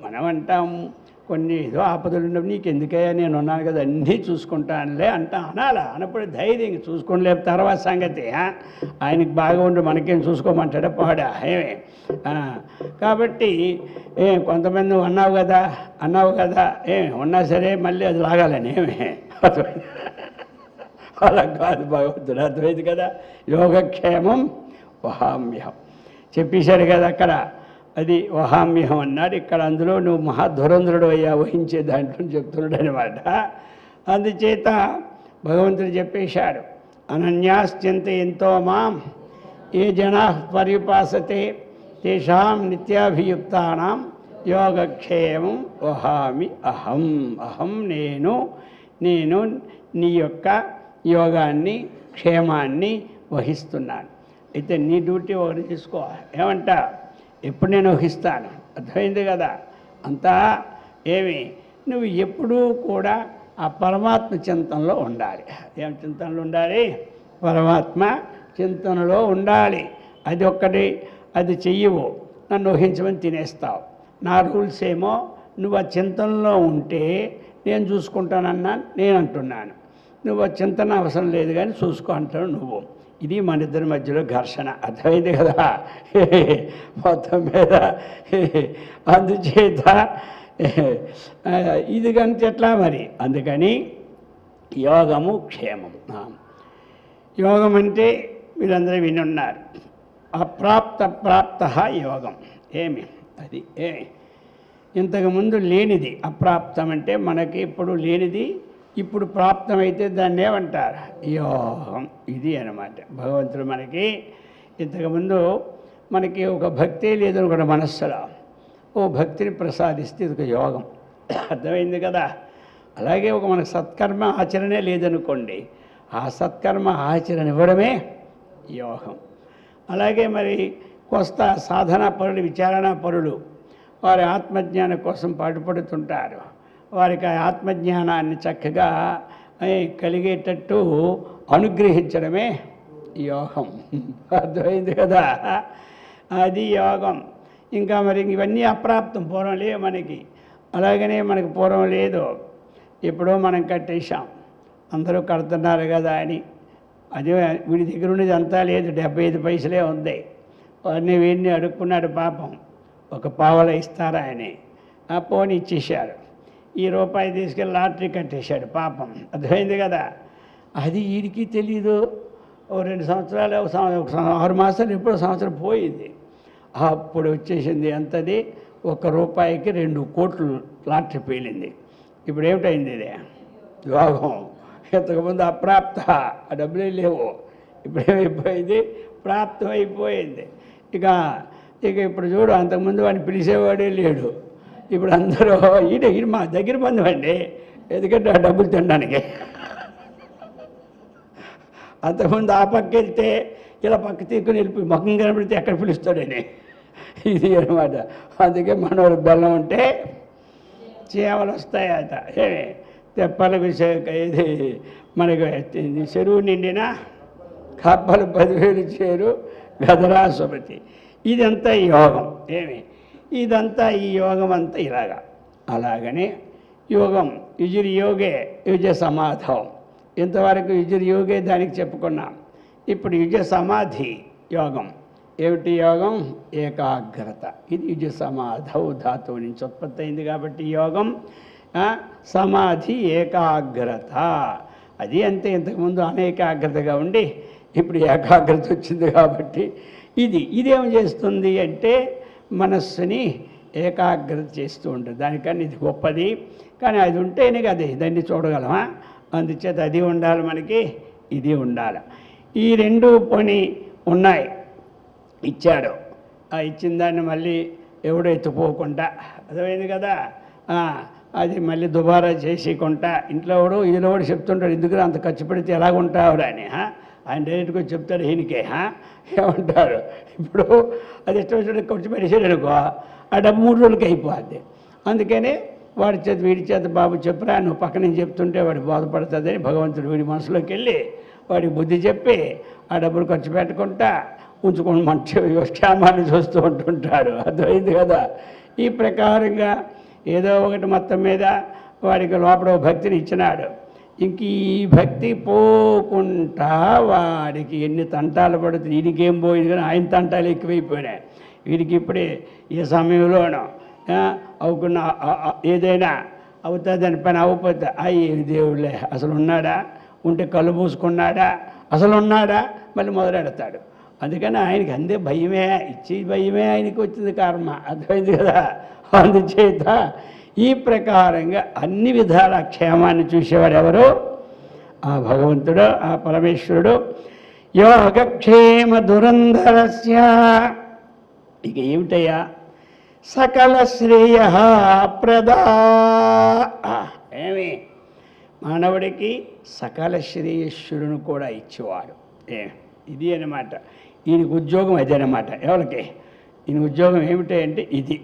Speaker 1: మనం అంటాం కొన్ని ఏదో ఆపదలు నీకు ఎందుకయ్యా, నేను ఉన్నాను కదా అన్నీ చూసుకుంటానులే అనాలా? అన్నప్పుడు ధైర్యంగా చూసుకోలేపు తర్వాత సంగతి. ఆయనకి బాగా ఉండి మనకేం చూసుకోమంటాడా? పాడా కాబట్టి కొంతమంది అన్నావు కదా ఉన్నా సరే మళ్ళీ అది లాగాలని అలా కాదు భగవంతుడు. అర్థమైంది కదా? యోగక్షేమం వహామ్యహం చెప్పేశాడు కదా అక్కడ. అది వహామ్యహం అన్నాడు. ఇక్కడ అందులో నువ్వు మహాధురంధరుడు అయ్యా, వహించే దాంట్లో చెప్తున్నాడు అనమాట. అందుచేత భగవంతుడు చెప్పేశాడు, అనన్యాశ్చింత ఎంతో మాం ఏ జనా పర్యుపాసతే తేషాం నిత్యాభియుక్తానాం యోగక్షేమం వహామి అహం. అహం నేను నీ యొక్క యోగాన్ని క్షేమాన్ని వహిస్తున్నాను. అయితే నీ డ్యూటీ ఒకటి తీసుకో. ఏమంట? ఎప్పుడు నేను వహిస్తాను. అర్థమైంది కదా? అంతా నువ్వు ఎప్పుడూ కూడా ఆ పరమాత్మ చింతనలో ఉండాలి. ఏం చింతనలో ఉండాలి? పరమాత్మ చింతనలో ఉండాలి. అది ఒక్కటి, అది చెయ్యవు, నన్ను ఊహించమని తినేస్తావు. నా రూల్స్ ఏమో నువ్వు ఆ చింతనలో ఉంటే నేను చూసుకుంటానన్నా నేను అంటున్నాను. నువ్వు ఆ చింతన అవసరం లేదు కానీ చూసుకో అంటావు నువ్వు. ఇది మన ఇద్దరి మధ్యలో ఘర్షణ. అర్థమైంది కదా? మొత్తం మీద అందుచేత ఇది కనుక ఎట్లా మరి? అందుకని యోగము క్షేమం. యోగం అంటే వీళ్ళందరూ వినున్నారు. ప్రాప్త యోగం అది ఇంతకుముందు లేనిది అప్రాప్తం అంటే మనకి ఇప్పుడు లేనిది ఇప్పుడు ప్రాప్తమైతే దాన్ని ఏమంటారు? యోగం. ఇది అన్నమాట. భగవంతుడు మనకి ఇంతకుముందు మనకి ఒక భక్తే లేదనుకున్న మనస్సులో ఓ భక్తిని ప్రసాదిస్తే ఇది ఒక యోగం. అర్థమైంది కదా. అలాగే ఒక మనకు సత్కర్మ ఆచరణే లేదనుకోండి, ఆ సత్కర్మ ఆచరణ ఇవ్వడమే యోగం. అలాగే మరి కొస్త సాధనా పరులు, విచారణ పరులు వారి ఆత్మజ్ఞానం కోసం పాటుపడుతుంటారు. వారికి ఆ ఆత్మజ్ఞానాన్ని చక్కగా కలిగేటట్టు అనుగ్రహించడమే యోగం. అర్థమైంది కదా, అది యోగం. ఇంకా మరి ఇవన్నీ అప్రాప్తం, పూర్వం లేవు మనకి. అలాగనే మనకు పూర్వం లేదు, ఎప్పుడో మనం కట్టేశాం, అందరూ కడుతున్నారు కదా అని. అదే వీడి దగ్గర ఉన్నది అంతా లేదు, 75 పైసలే ఉంది. వాడిని వీడిని అడుక్కున్నాడు పాపం, ఒక పావల ఇస్తారా అని. ఆ పోని ఇచ్చేశారు. ఈ రూపాయి తీసుకెళ్ళి లాటరీ కట్టేశాడు పాపం. అర్థమైంది కదా. అది వీడికి తెలీదు. ఓ 2 సంవత్సరాలు, 6 మాసాలు, ఎప్పుడో సంవత్సరం పోయింది. అప్పుడు వచ్చేసింది ఎంతది, 1 రూపాయికి 2 కోట్లు లాటరీ పేలింది. ఇప్పుడు ఏమిటైంది ఇది, యోగం. ఇంతకుముందు అప్రాప్త, ఆ డబ్బులే లేవు. ఇప్పుడేమైపోయింది, ప్రాప్తం అయిపోయింది. ఇక ఇప్పుడు చూడు, అంతకుముందు వాడిని పిలిచేవాడే లేడు. ఇప్పుడు అందరూ ఈయన మా దగ్గర బంధువు అండి, ఎందుకంటే ఆ డబ్బులు తినడానికి. అంతకుముందు ఆ పక్క వెళ్తే ఇలా పక్క తీసుకుని వెళ్ళిపోయి మొక్కం కనబడితే ఎక్కడ పిలుస్తాడని, ఇది అనమాట. అందుకే మనోడు బెల్లం ఉంటే చేమలు వస్తాయట. తెప్పల ఇది మనకు చెరువు నిండిన కప్పలు 10,000 చేరు గదరా సుమతి. ఇదంతా యోగం. ఇదంతా ఈ యోగం అంతా ఇలాగా. అలాగనే యోగం యుజుర్ యోగే యుజ సమాధం. ఇంతవరకు యుజుర్ యోగే దానికి చెప్పుకున్నాం. ఇప్పుడు యుజ సమాధి యోగం. ఏమిటి యోగం? ఏకాగ్రత. ఇది యుజ సమాధౌ ధాతువు నుంచి ఉత్పత్తి అయింది కాబట్టి యోగం. సమాధి ఏకాగ్రత. అది అంతే. ఇంతకుముందు అనేకాగ్రతగా ఉండి ఇప్పుడు ఏకాగ్రత వచ్చింది కాబట్టి ఇదేం చేస్తుంది అంటే మనస్సుని ఏకాగ్రత చేస్తూ ఉంటుంది. దానికన్నా ఇది గొప్పది. కానీ అది ఉంటేనే కదా దాన్ని చూడగలమా. అందుచేత అది ఉండాలి మనకి, ఇది ఉండాలి. ఈ 2 పని ఉన్నాయి. ఇచ్చాడు, ఆ ఇచ్చిన దాన్ని మళ్ళీ ఎవడో ఎత్తుపోకుండా, అర్థమైంది కదా. అది మళ్ళీ దుబారా చేసేయకుండా ఇంట్లో వాడు ఇదిలో వాడు చెప్తుంటాడు, ఎందుకు అంత ఖర్చు పెడితే ఎలాగుంటావు అని. ఆయన డైరెక్ట్గా చెప్తాడు ఈయనకే. ఏమంటారు, ఇప్పుడు అది ఇష్టం వచ్చినట్టు ఖర్చు పెట్టేసాడు అనుకో, ఆ డబ్బు 3 రోజులకి అయిపోద్ది. అందుకనే వాడి చేత వీడి చేత బాబు చెప్పురా, నువ్వు పక్క నుంచి చెప్తుంటే వాడు బాధపడుతుందని భగవంతుడు వీడి మనసులోకి వెళ్ళి వాడికి బుద్ధి చెప్పి ఆ డబ్బులు ఖర్చు పెట్టకుండా ఉంచుకొని మంచి క్షేమాన్ని చూస్తూ ఉంటుంటాడు. అర్థమైంది కదా. ఈ ప్రకారంగా ఏదో ఒకటి మొత్తం మీద వాడికి లోపల భక్తిని ఇచ్చినాడు. ఇంక ఈ భక్తి పోకుండా వాడికి ఎన్ని తంటాలు పడుతుంది. వీడికేం పోయింది కానీ ఆయన తంటాలు ఎక్కువైపోయినాయి. వీడికి ఇప్పుడే ఏ సమయంలోనో అవుకున్న ఏదైనా అవుతుందని పని అవ్వకపోతే అయ్యి దేవుళ్ళే అసలు ఉన్నాడా, ఉంటే కళ్ళు మూసుకున్నాడా, అసలు ఉన్నాడా, మళ్ళీ మొదలెడతాడు. అందుకని ఆయనకి అందే భయమే, ఇచ్చి భయమే ఆయనకి వచ్చింది కర్మ. అర్థమైంది కదా. అందుచేత ఈ ప్రకారంగా అన్ని విధాల క్షేమాన్ని చూసేవాడు ఎవరు? ఆ భగవంతుడు, ఆ పరమేశ్వరుడు. యోగక్షేమ దురంధరస్య. ఇక ఏమిటయ్యా? సకల శ్రేయ ప్రదా. ఏమి మానవుడికి సకల శ్రేయస్సులను కూడా ఇచ్చేవాడు. ఇది అన్నమాట. ఈయనకు ఉద్యోగం అదనమాట. ఎవరికి? ఈయన ఉద్యోగం ఏమిటి అంటే ఇది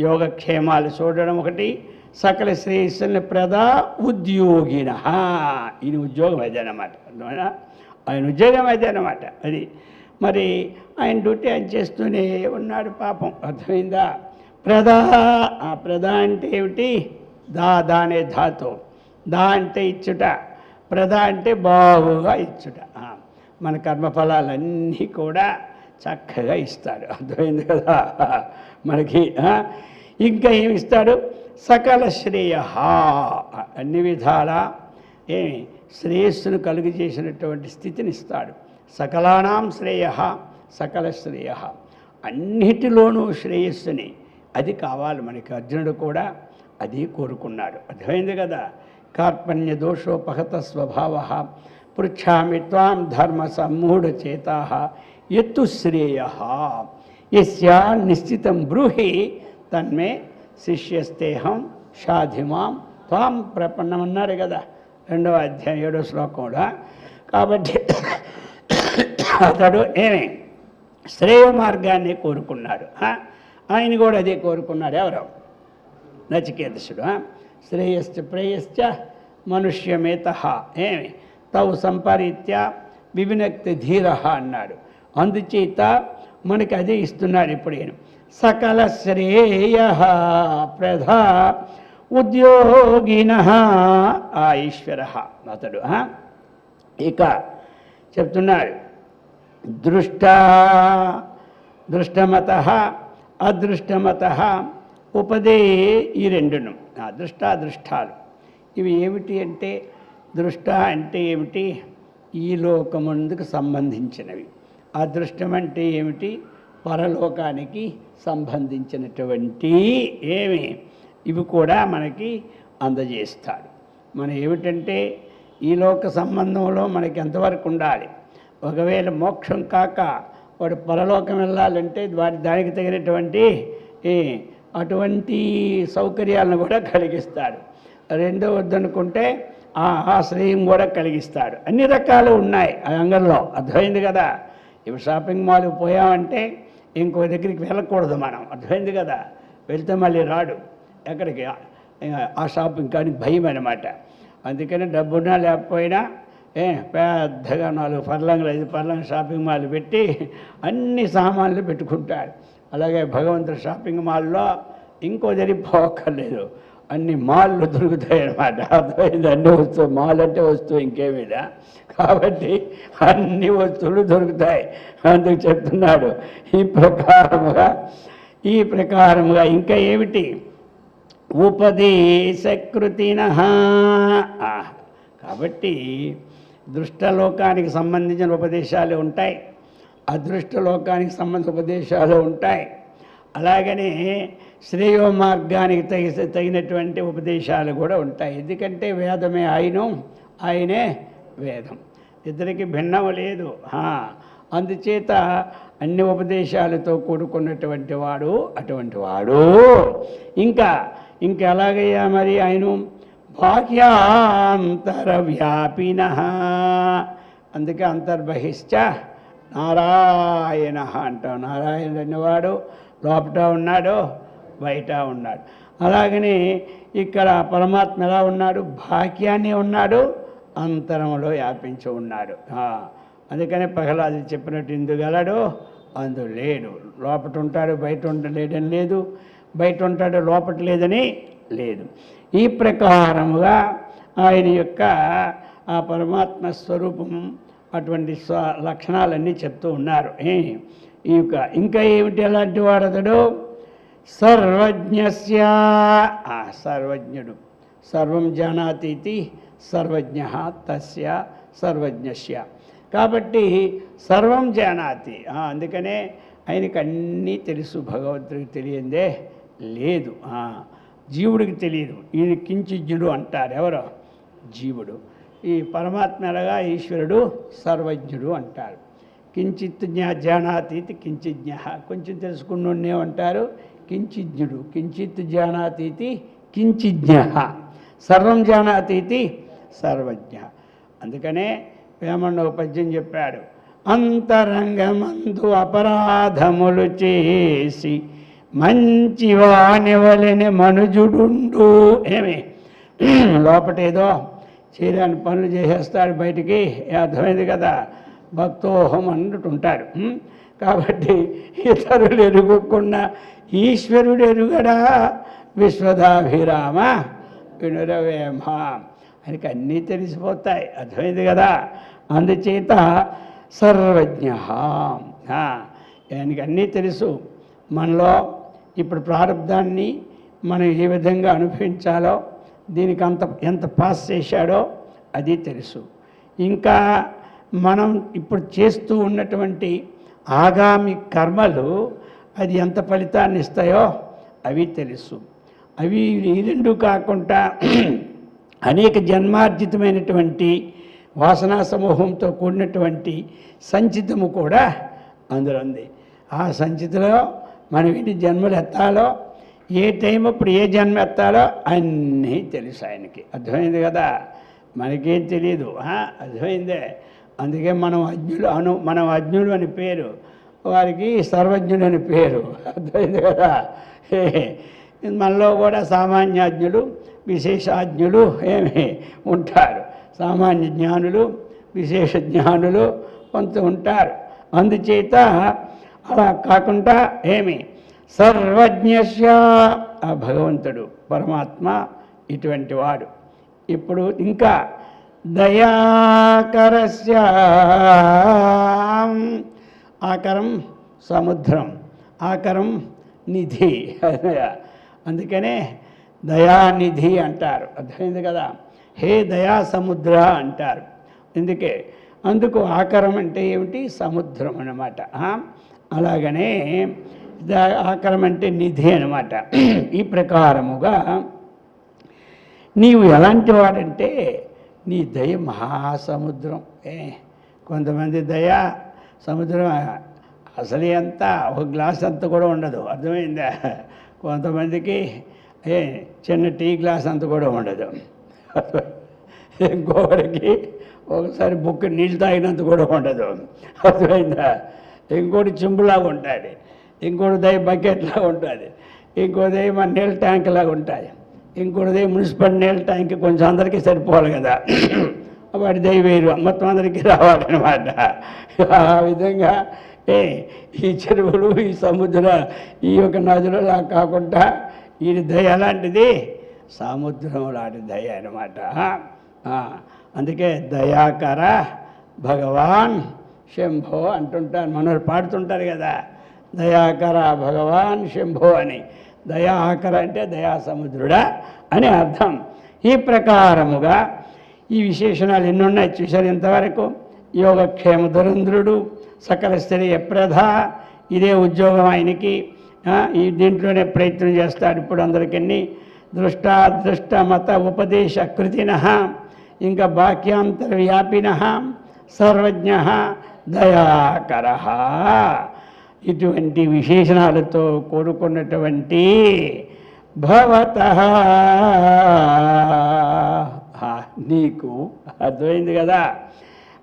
Speaker 1: యోగక్షేమాలు చూడడం ఒకటి, సకల శ్రేయస్సుల్ని ప్రదా ఉద్యోగిన. ఈయన ఉద్యోగం అదనమాట. ఆయన ఉద్యోగం అదనమాట. అది మరి ఆయన డ్యూటీ ఆయన చేస్తూనే ఉన్నాడు పాపం. అర్థమైందా? ప్రదా. ఆ ప్రదా అంటే ఏమిటి? దానే ధాతు. దా అంటే ఇచ్చుట, ప్రదా అంటే బాగుగా ఇచ్చుట. మన కర్మఫలాలన్నీ కూడా చక్కగా ఇస్తాడు. అర్థమైంది కదా మనకి. ఇంకా ఏమిస్తాడు? సకల శ్రేయ. అన్ని విధాల శ్రేయస్సును కలుగు చేసినటువంటి స్థితిని ఇస్తాడు. సకలానాం శ్రేయ, సకల శ్రేయ. అన్నిటిలోనూ శ్రేయస్సుని, అది కావాలి మనకి. అర్జునుడు కూడా అది కోరుకున్నాడు. అర్థమైంది కదా. కార్పణ్య దోషోపహత స్వభావ పృచ్ఛామి త్వాం ధర్మ సమ్మూఢచేతా ఎత్తు శ్రేయ. యస్యా నిశ్చితం బ్రూహి తన్మే శిష్యస్తేహం షాధిమాం త్వాం ప్రపన్నం అన్నాడు కదా 2వ అధ్యాయం 7వ శ్లోకంలో. కాబట్టి అతడు ఏమి శ్రేయ మార్గాన్ని కోరుకున్నాడు. ఆయన కూడా అదే కోరుకున్నాడు. ఎవరు? నచికేతసుడు. శ్రేయశ్చ ప్రేయశ్చ మనుష్యమేత ఏమి తవు సంపరీత్య వివినక్తి ధీర అన్నాడు. అందుచేత మనకి అదే ఇస్తున్నాడు. ఇప్పుడు నేను సకల శ్రేయ ప్రధా ఉద్యోగిన ఆ ఈశ్వర అతడు. ఇక చెప్తున్నాడు దృష్టమత అదృష్టమత ఉపదే. ఈ రెండును దృష్టాలు ఇవి ఏమిటి అంటే, దృష్ట అంటే ఏమిటి? ఈ లోకముందుకు సంబంధించినవి. అదృష్టం అంటే ఏమిటి? పరలోకానికి సంబంధించినటువంటి ఏమి ఇవి కూడా మనకి అందజేస్తాడు. మనం ఏమిటంటే ఈ లోక సంబంధంలో మనకి ఎంతవరకు ఉండాలి. ఒకవేళ మోక్షం కాక వాడు పరలోకం వెళ్ళాలంటే దానికి తగినటువంటి అటువంటి సౌకర్యాలను కూడా కలిగిస్తాడు. రెండో వద్దనుకుంటే ఆశ్రయం కూడా కలిగిస్తాడు. అన్ని రకాలు ఉన్నాయి ఆ అంగంలో. అర్థమైంది కదా. ఇప్పుడు షాపింగ్ మాల్కి పోయామంటే ఇంకో దగ్గరికి వెళ్ళకూడదు మనం. అర్థమైంది కదా. వెళ్తే మళ్ళీ రాడు ఎక్కడికి, ఆ షాపింగ్ కానీ భయం అన్నమాట. అందుకని డబ్బున్నా లేకపోయినా పెద్దగా 4 పర్లంగులు 5 పర్లంగుల షాపింగ్ మాల్ పెట్టి అన్ని సామాన్లు పెట్టుకుంటాడు. అలాగే భగవంతుడు షాపింగ్ మాల్లో ఇంకో జరిగిపోక్కర్లేదు, అన్ని మాల్లు దొరుకుతాయి అన్నమాట. అర్థమైంది. అన్ని వస్తువు, మాల్ అంటే వస్తువు ఇంకేమీదా. కాబట్టి అన్ని వస్తువులు దొరుకుతాయి. అందుకు చెప్తున్నాడు ఈ ప్రకారముగా ఇంకా ఏమిటి? ఉపదేశకృతిన. కాబట్టి దృష్టలోకానికి సంబంధించిన ఉపదేశాలు ఉంటాయి, అదృష్టలోకానికి సంబంధించిన ఉపదేశాలు ఉంటాయి. అలాగనే శ్రేయో మార్గానికి తగినటువంటి ఉపదేశాలు కూడా ఉంటాయి. ఎందుకంటే వేదమే ఆయనే వేదం, ఇద్దరికి భిన్నం లేదు. అందుచేత అన్ని ఉపదేశాలతో కూడుకున్నటువంటి వాడు అటువంటి వాడు. ఇంకా ఎలాగయ్యా మరి ఆయన బాహ్యాంతర వ్యాపిన. అందుకే అంతర్బహిశ్చ నారాయణ అంటాం. నారాయణుడు అనేవాడు లోపట ఉన్నాడు, బయట ఉన్నాడు. అలాగని ఇక్కడ పరమాత్మ ఎలా ఉన్నాడు? బాహ్యాన్ని ఉన్నాడు, అంతరంలో వ్యాపించి ఉన్నాడు. అందుకనే ప్రహ్లాదు చెప్పినట్టు ఇందుగలడు అందు లేడు. లోపట ఉంటాడు, బయట ఉండలేడని లేదు, బయట ఉంటాడు, లోపట లేదని లేదు. ఈ ప్రకారముగా ఆయన యొక్క ఆ పరమాత్మ స్వరూపం అటువంటి లక్షణాలన్నీ చెప్తూ ఉన్నారు. ఇంకా ఏమిటి ఎలాంటి వాడు అతడు? సర్వజ్ఞస్య. సర్వజ్ఞుడు. సర్వం జానాతి సర్వజ్ఞ తస్య సర్వజ్ఞస్య. కాబట్టి సర్వం జానాతి. అందుకనే ఆయనకి అన్నీ తెలుసు. భగవంతుడికి తెలియందే లేదు. జీవుడికి తెలియదు. ఈయన కించిజ్ఞుడు అంటారు. ఎవరో జీవుడు. ఈ పరమాత్మ ఎలాగా ఈశ్వరుడు సర్వజ్ఞుడు అంటారు. కించిత్ జానాతి కించిజ్ఞ. కొంచెం తెలుసుకున్నోనే అంటారు కించిజ్ఞుడు. కించిత్ జానాతి కించిజ్ఞ. సర్వం జానాతి సర్వజ్ఞ. అందుకనే వేమన్న పద్యం చెప్పాడు. అంతరంగమందు అపరాధములు చేసి మంచివానివలని మనుజుడుండు. ఏమి లోపటేదో చేయడానికి పనులు చేసేస్తాడు, బయటికి అర్థమైంది కదా. భక్తోహం అన్నట్టుంటాడు. కాబట్టి ఇతరులు ఎరుగకుండా ఈశ్వరుడు ఎరుగడా విశ్వదాభిరామ వినురవేమ. ఆయనకి అన్నీ తెలిసిపోతాయి. అర్థమైంది కదా. అందుచేత సర్వజ్ఞ. ఆయనకి అన్నీ తెలుసు. మనలో ఇప్పుడు ప్రారంధాన్ని మనం ఏ విధంగా అనుభవించాలో, దీనికి ఎంత పాస్ చేశాడో అది తెలుసు. ఇంకా మనం ఇప్పుడు చేస్తూ ఉన్నటువంటి ఆగామి కర్మలు అది ఎంత ఫలితాన్ని ఇస్తాయో అవి తెలుసు. అవి ఈ రెండు కాకుండా అనేక జన్మార్జితమైనటువంటి వాసనా సమూహంతో కూడినటువంటి సంచితము కూడా అందులో ఉంది. ఆ సంచితిలో మనం ఎన్ని జన్మలు ఎత్తాలో, ఏ టైం అప్పుడు ఏ జన్మ ఎత్తాలో అన్నీ తెలుసు ఆయనకి. అర్థమైంది కదా? మనకేం తెలియదు. అర్థమైందే. అందుకే మనం అజ్ఞులు అని పేరు, వారికి సర్వజ్ఞుడు అని పేరు. అర్థమైంది కదా? మనలో కూడా సామాన్యాజ్ఞులు, విశేషాజ్ఞులు ఉంటారు. సామాన్య జ్ఞానులు, విశేష జ్ఞానులు కొంత ఉంటారు. అందుచేత అలా కాకుండా సర్వజ్ఞస్య ఆ భగవంతుడు పరమాత్మ ఇటువంటి వాడు. ఇప్పుడు ఇంకా దయాకరస్య, ఆకరం సముద్రం, ఆకరం నిధి. అందుకనే దయానిధి అంటారు. అర్థమైంది కదా? హే దయా సముద్ర అంటారు. అందుకు ఆకరం అంటే ఏమిటి? సముద్రం అన్నమాట. అలాగనే ఆకరం అంటే నిధి అన్నమాట. ఈ ప్రకారముగా నీవు ఎలాంటి వాడంటే నీ దయ మహాసముద్రం. కొంతమంది దయ సముద్రం అసలు అంతా ఒక గ్లాస్ అంత కూడా ఉండదు. అర్థమైందా? కొంతమందికి చిన్న టీ గ్లాస్ అంత కూడా ఉండదు. ఇంకొకరికి ఒకసారి బుక్ నీళ్ళు తాగినంత కూడా ఉండదు. అర్థమైందా? ఇంకోటి చెంబులాగా ఉంటుంది, ఇంకోటి దయ బకెట్లాగా ఉంటుంది, ఇంకోటి మన నీళ్ళ ట్యాంక్ లాగా ఉంటుంది, ఇంకోటిదే మున్సిపల్ నీళ్ళ ట్యాంక్ కొంచెం అందరికీ సరిపోవాలి కదా, వాడి దయ వేరు, మొత్తం అందరికీ రావాలన్నమాట. ఆ విధంగా ఈ చెరువులు, ఈ సముద్ర, ఈ యొక్క నదులు అలా కాకుండా ఈ దయ అలాంటిది సముద్రం లాంటి దయ అన్నమాట. అందుకే దయాకర భగవాన్ శంభో అంటుంటారు, మనోరు పాడుతుంటారు కదా, దయాకర భగవాన్ శంభో అని. దయా ఆకర అంటే దయా సముద్రుడా అని అర్థం. ఈ ప్రకారముగా ఈ విశేషణాలు ఎన్నున్నాయి చూశారు ఇంతవరకు. యోగక్షేమ దురంధ్రుడు, సకల స్థిర ప్రధ, ఇదే ఉద్యోగం ఆయనకి. ఈ దీంట్లోనే ప్రయత్నం చేస్తాడు ఇప్పుడు అందరికీ. దృష్టాదృష్ట మత ఉపదేశ కృతిన, ఇంకా బాక్యాంతర వ్యాపిన, సర్వజ్ఞ, దయాకర, ఇటువంటి విశేషణాలతో కూడుకున్నటువంటి భవతః నీకు అర్థమైంది కదా.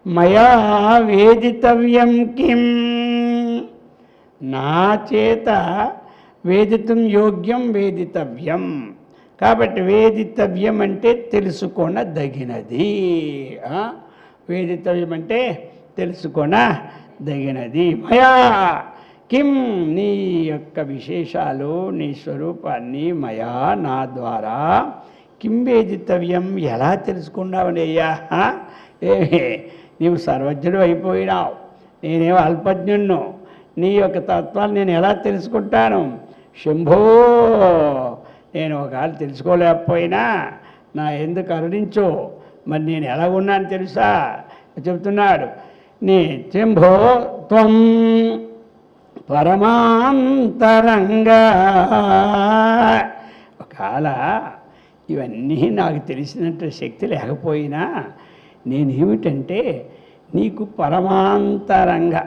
Speaker 1: మయా వేదితవ్యం కిం, నా చేత వేదితం యోగ్యం వేదితవ్యం. కాబట్టి వేదితవ్యం అంటే తెలుసుకొనదగినది. వేదితవ్యం అంటే తెలుసుకొనదగినది. మయా కిం, నీ యొక్క విశేషాలు, నీ స్వరూపాన్ని మయా, నా ద్వారా, కిం వేదితవ్యం, ఎలా తెలుసుకున్నావనయ్యా? నీవు సర్వజ్ఞుడు అయిపోయినావు, నేనేమో అల్పజ్ఞుణ్ణు, నీ యొక్క తత్వాన్ని నేను ఎలా తెలుసుకుంటాను? శంభో, నేను ఒకవేళ తెలుసుకోలేకపోయినా నా ఎందుకు కరుణించు, మరి నేను ఎలా ఉన్నాను తెలుసా చెప్తున్నాడు. నీ శంభో త్వం పరమాంతరంగా. ఒకవేళ ఇవన్నీ నాకు తెలిసినట్టు శక్తి లేకపోయినా నేనేమిటంటే నీకు పరమాంతరంగా.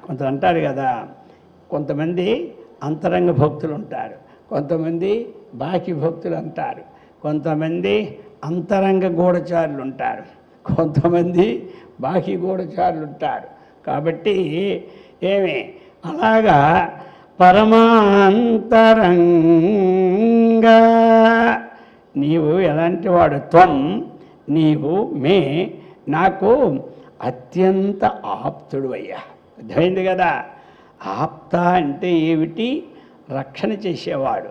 Speaker 1: కొంత అంటారు కదా, కొంతమంది అంతరంగ భక్తులు ఉంటారు, కొంతమంది బాహ్య భక్తులు అంటారు, కొంతమంది అంతరంగ గూఢచారులు ఉంటారు, కొంతమంది బాహ్య గూఢచారులు ఉంటారు. కాబట్టి అలాగా పరమాంతరంగా నీవు ఎలాంటి వాడు? త్వం, నీవు మే, నాకు అత్యంత ఆప్తుడు అయ్యా. అర్థమైంది కదా? ఆప్త అంటే ఏమిటి? రక్షణ చేసేవాడు.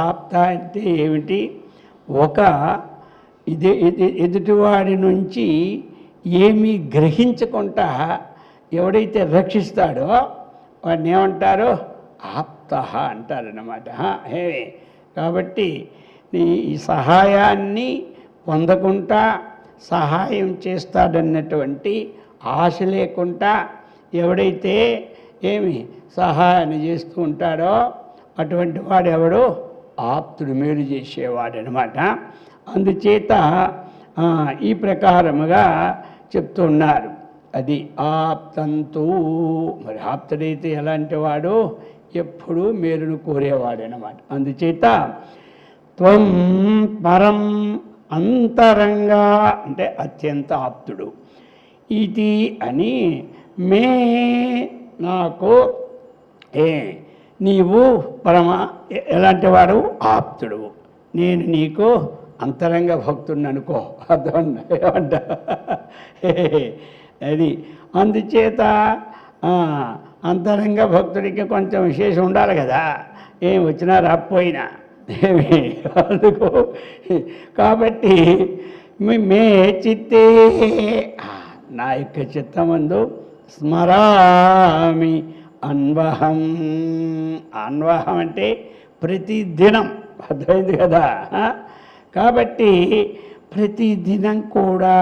Speaker 1: ఆప్త అంటే ఏమిటి? ఒక ఎదుటివాడి నుంచి ఏమీ గ్రహించకుండా ఎవడైతే రక్షిస్తాడో వాడిని ఏమంటారు? ఆప్త అంటారన్నమాట. కాబట్టి నీ ఈ సహాయాన్ని పొందకుండా సహాయం చేస్తాడన్నటువంటి ఆశ లేకుండా ఎవడైతే సహాయాన్ని చేస్తూ ఉంటాడో అటువంటి వాడు ఎవడు? ఆప్తుడు, మేలు చేసేవాడనమాట. అందుచేత ఈ ప్రకారముగా చెప్తున్నారు. అది ఆప్తంతు. మరి ఆప్తుడైతే ఎలాంటి వాడు? ఎప్పుడూ మేలును కోరేవాడనమాట. అందుచేత త్వం పరం అంతరంగా అంటే అత్యంత ఆప్తుడు. ఇది అని మే నాకు నీవు పరమ ఎలాంటి వాడు? ఆప్తుడు. నేను నీకు అంతరంగ భక్తుడిని అనుకో. అర్థం ఏమంట? అది అందుచేత అంతరంగ భక్తుడికి కొంచెం విశేషం ఉండాలి కదా, ఏం వచ్చినా రాకపోయినా ఏమి. అందుకు కాబట్టి మే చిత్తే నా యొక్క చిత్తమందు స్మరామి అన్వహం. అన్వహం అంటే ప్రతిదినం. అర్థమైంది కదా? కాబట్టి ప్రతిదినం కూడా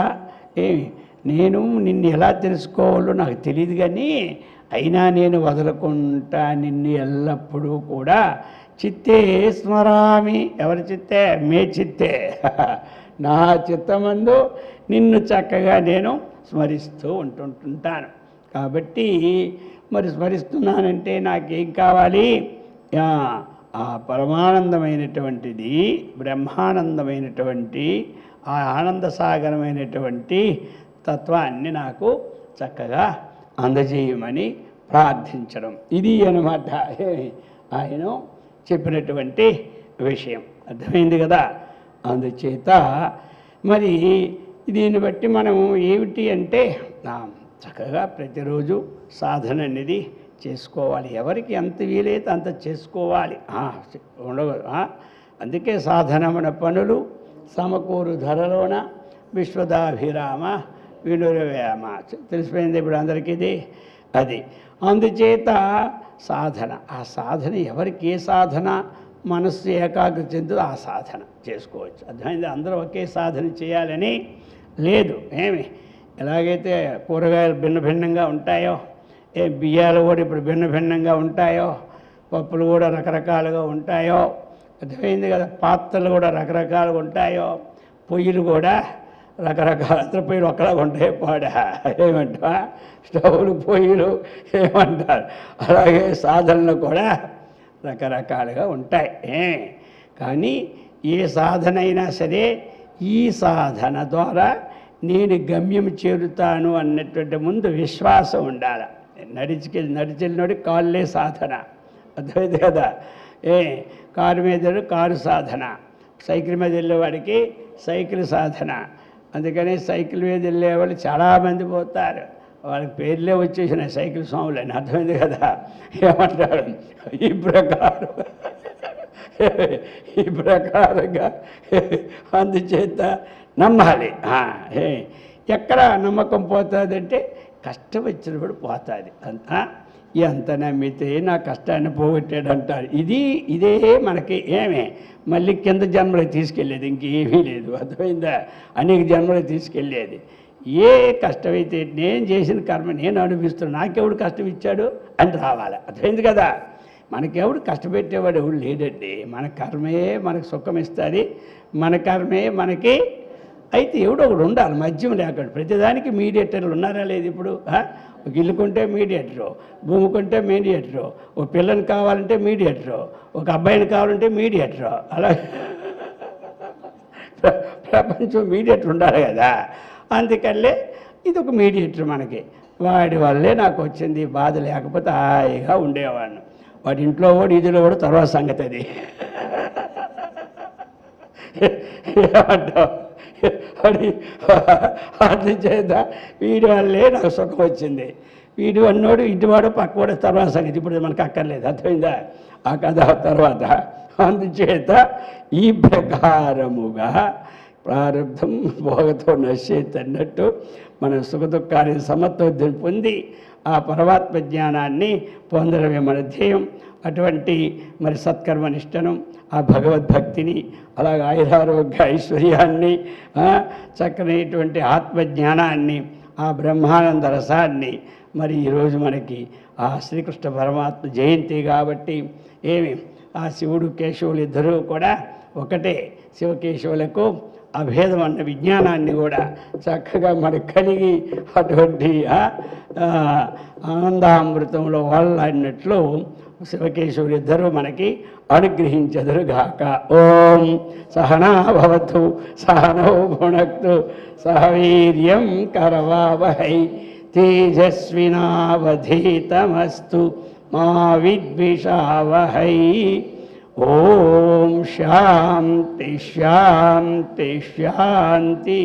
Speaker 1: నేను నిన్ను ఎలా తెలుసుకోవాలో నాకు తెలియదు, కానీ అయినా నేను వదలకుంటా నిన్ను ఎల్లప్పుడూ కూడా చిత్తే స్మరామి. ఎవరి చిత్తే? మే చిత్తే. నా చిత్తమందు నిన్ను చక్కగా నేను స్మరిస్తూ ఉంటుంటాను. కాబట్టి మరి స్మరిస్తున్నానంటే నాకేం కావాలి? ఆ పరమానందమైనటువంటిది, బ్రహ్మానందమైనటువంటి ఆ ఆనందసాగరమైనటువంటి తత్వాన్ని నాకు చక్కగా అందజేయమని ప్రార్థించడం. ఇది అన్నమాట ఆయన చెప్పినటువంటి విషయం. అర్థమైంది కదా? అందుచేత మరి దీన్ని బట్టి మనము ఏమిటి అంటే చక్కగా ప్రతిరోజు సాధన అనేది చేసుకోవాలి. ఎవరికి ఎంత వీలైతే అంత చేసుకోవాలి. ఉండదు. అందుకే సాధనమైన పనులు సమకూరు ధరలోన విశ్వదాభిరామ వినురవేమ. తెలిసిపోయింది ఇప్పుడు అందరికీ ఇది. అది అందుచేత సాధన. ఆ సాధన ఎవరికి ఏ సాధన మనస్సు ఏకాగ్ర చెందుతో ఆ సాధన చేసుకోవచ్చు. అర్థమైంది? అందరూ ఒకే సాధన చేయాలని లేదు. ఏమి ఎలాగైతే కూరగాయలు భిన్న భిన్నంగా ఉంటాయో, బియ్యాలు కూడా ఇప్పుడు భిన్న భిన్నంగా ఉంటాయో, పప్పులు కూడా రకరకాలుగా ఉంటాయో, అర్థమైంది కదా? పాత్రలు కూడా రకరకాలుగా ఉంటాయో, పొయ్యిలు కూడా రకరకాల పొయ్యిలు ఒక్కలాగా ఉంటాయి. ఏమంటా స్టవ్లు పొయ్యిలు ఏమంటారు. అలాగే సాధనలు కూడా రకరకాలుగా ఉంటాయి. కానీ ఏ సాధన అయినా సరే ఈ సాధన ద్వారా నేను గమ్యం చేరుతాను అన్నటువంటి ముందు విశ్వాసం ఉండాలి. నడిచెళ్ళినోడి కాళ్ళే సాధన. అర్థమైంది కదా? కారు మీద కారు సాధన, సైకిల్ మీద వెళ్ళేవాడికి సైకిల్ సాధన. అందుకని సైకిల్ మీద వెళ్ళేవాళ్ళు చాలామంది పోతారు. వాళ్ళకి పేర్లే వచ్చేసినాయి సైకిల్ స్వాములు అని. అర్థమైంది కదా? ఏమంటారు? ఈ ప్రకారంగా అందుచేత నమ్మాలి. ఎక్కడ నమ్మకం పోతుందంటే కష్టం వచ్చినప్పుడు పోతుంది. ఎంత నమ్మితే నా కష్టాన్ని పోగొట్టాడు అంటారు. ఇదే మనకి మళ్ళీ కింద జన్మలకు తీసుకెళ్ళేది, ఇంకేమీ లేదు. అర్థమైందా? అనేక జన్మలకు తీసుకెళ్ళేది. ఏ కష్టమైతే నేను చేసిన కర్మ నేను అనుభవిస్తున్నాను, నాకెవడు కష్టం ఇచ్చాడు అని రావాలి. అర్థమైంది కదా? మనకెవడు కష్టపెట్టేవాడు ఎవడు లేడండి. మన కర్మే మనకు సుఖం ఇస్తుంది, మన కర్మే మనకి. అయితే ఎవడో ఒకడు ఉండాలి మధ్యం లేకుండా. ప్రతిదానికి మీడియేటర్లు ఉన్నారా లేదు? ఇప్పుడు ఒక ఇల్లు కొంటే మీడియేటరు, భూమి కొంటే మీడియేటరు, ఒక పిల్లని కావాలంటే మీడియేటరు, ఒక అబ్బాయిని కావాలంటే మీడియేటరు. అలా ప్రపంచం మీడియేటర్ ఉండాలి కదా. అందుకల్లే ఇది ఒక మీడియేటర్ మనకి. వాడి వల్లే నాకు వచ్చింది బాధ. లేకపోతే హాయిగా ఉండేవాడిని. వాడి ఇంట్లో కూడా ఇదిలో కూడా తర్వాత సంగతి అది. ఏమంటావు? అందుచేత వీడి వల్లే నాకు సుఖం వచ్చింది. వీడు అన్నోడు ఇంటివాడు పక్కవాడు తర్వాత సంగతి ఇప్పుడు మనకు అక్కర్లేదు. అర్థమైందా? ఆ కథ తర్వాత. అందుచేత ఈ ప్రకారముగా ప్రారంభం భోగతో నశ్చేత్ అన్నట్టు మన సుఖదుఖాన్ని సమత్వం పొంది ఆ పరమాత్మ జ్ఞానాన్ని పొందడమే మన ధ్యేయం. అటువంటి మరి సత్కర్మనిష్టను, ఆ భగవద్భక్తిని, అలాగే ఆయురారోగ్య ఐశ్వర్యాన్ని, చక్కనైనటువంటి ఆత్మజ్ఞానాన్ని, ఆ బ్రహ్మానంద రసాన్ని మరి ఈరోజు మనకి ఆ శ్రీకృష్ణ పరమాత్మ జయంతి కాబట్టి ఆ శివుడు కేశవులు ఇద్దరూ కూడా ఒకటే. శివకేశవులకు అభేదం అన్న విజ్ఞానాన్ని కూడా చక్కగా మనకు కలిగి అటువంటి ఆనందామృతంలో వాళ్ళన్నట్లు శివకేశవులు ఇద్దరూ మనకి అనుగ్రహించెదరుగాక. ఓం సహనా భవతు సహనౌ భునక్తు సహ వీర్యం కరవావహై తేజస్వినావధీతమస్తు మా విద్విషావహై. ఓం శాంతి శాంతి శాంతి.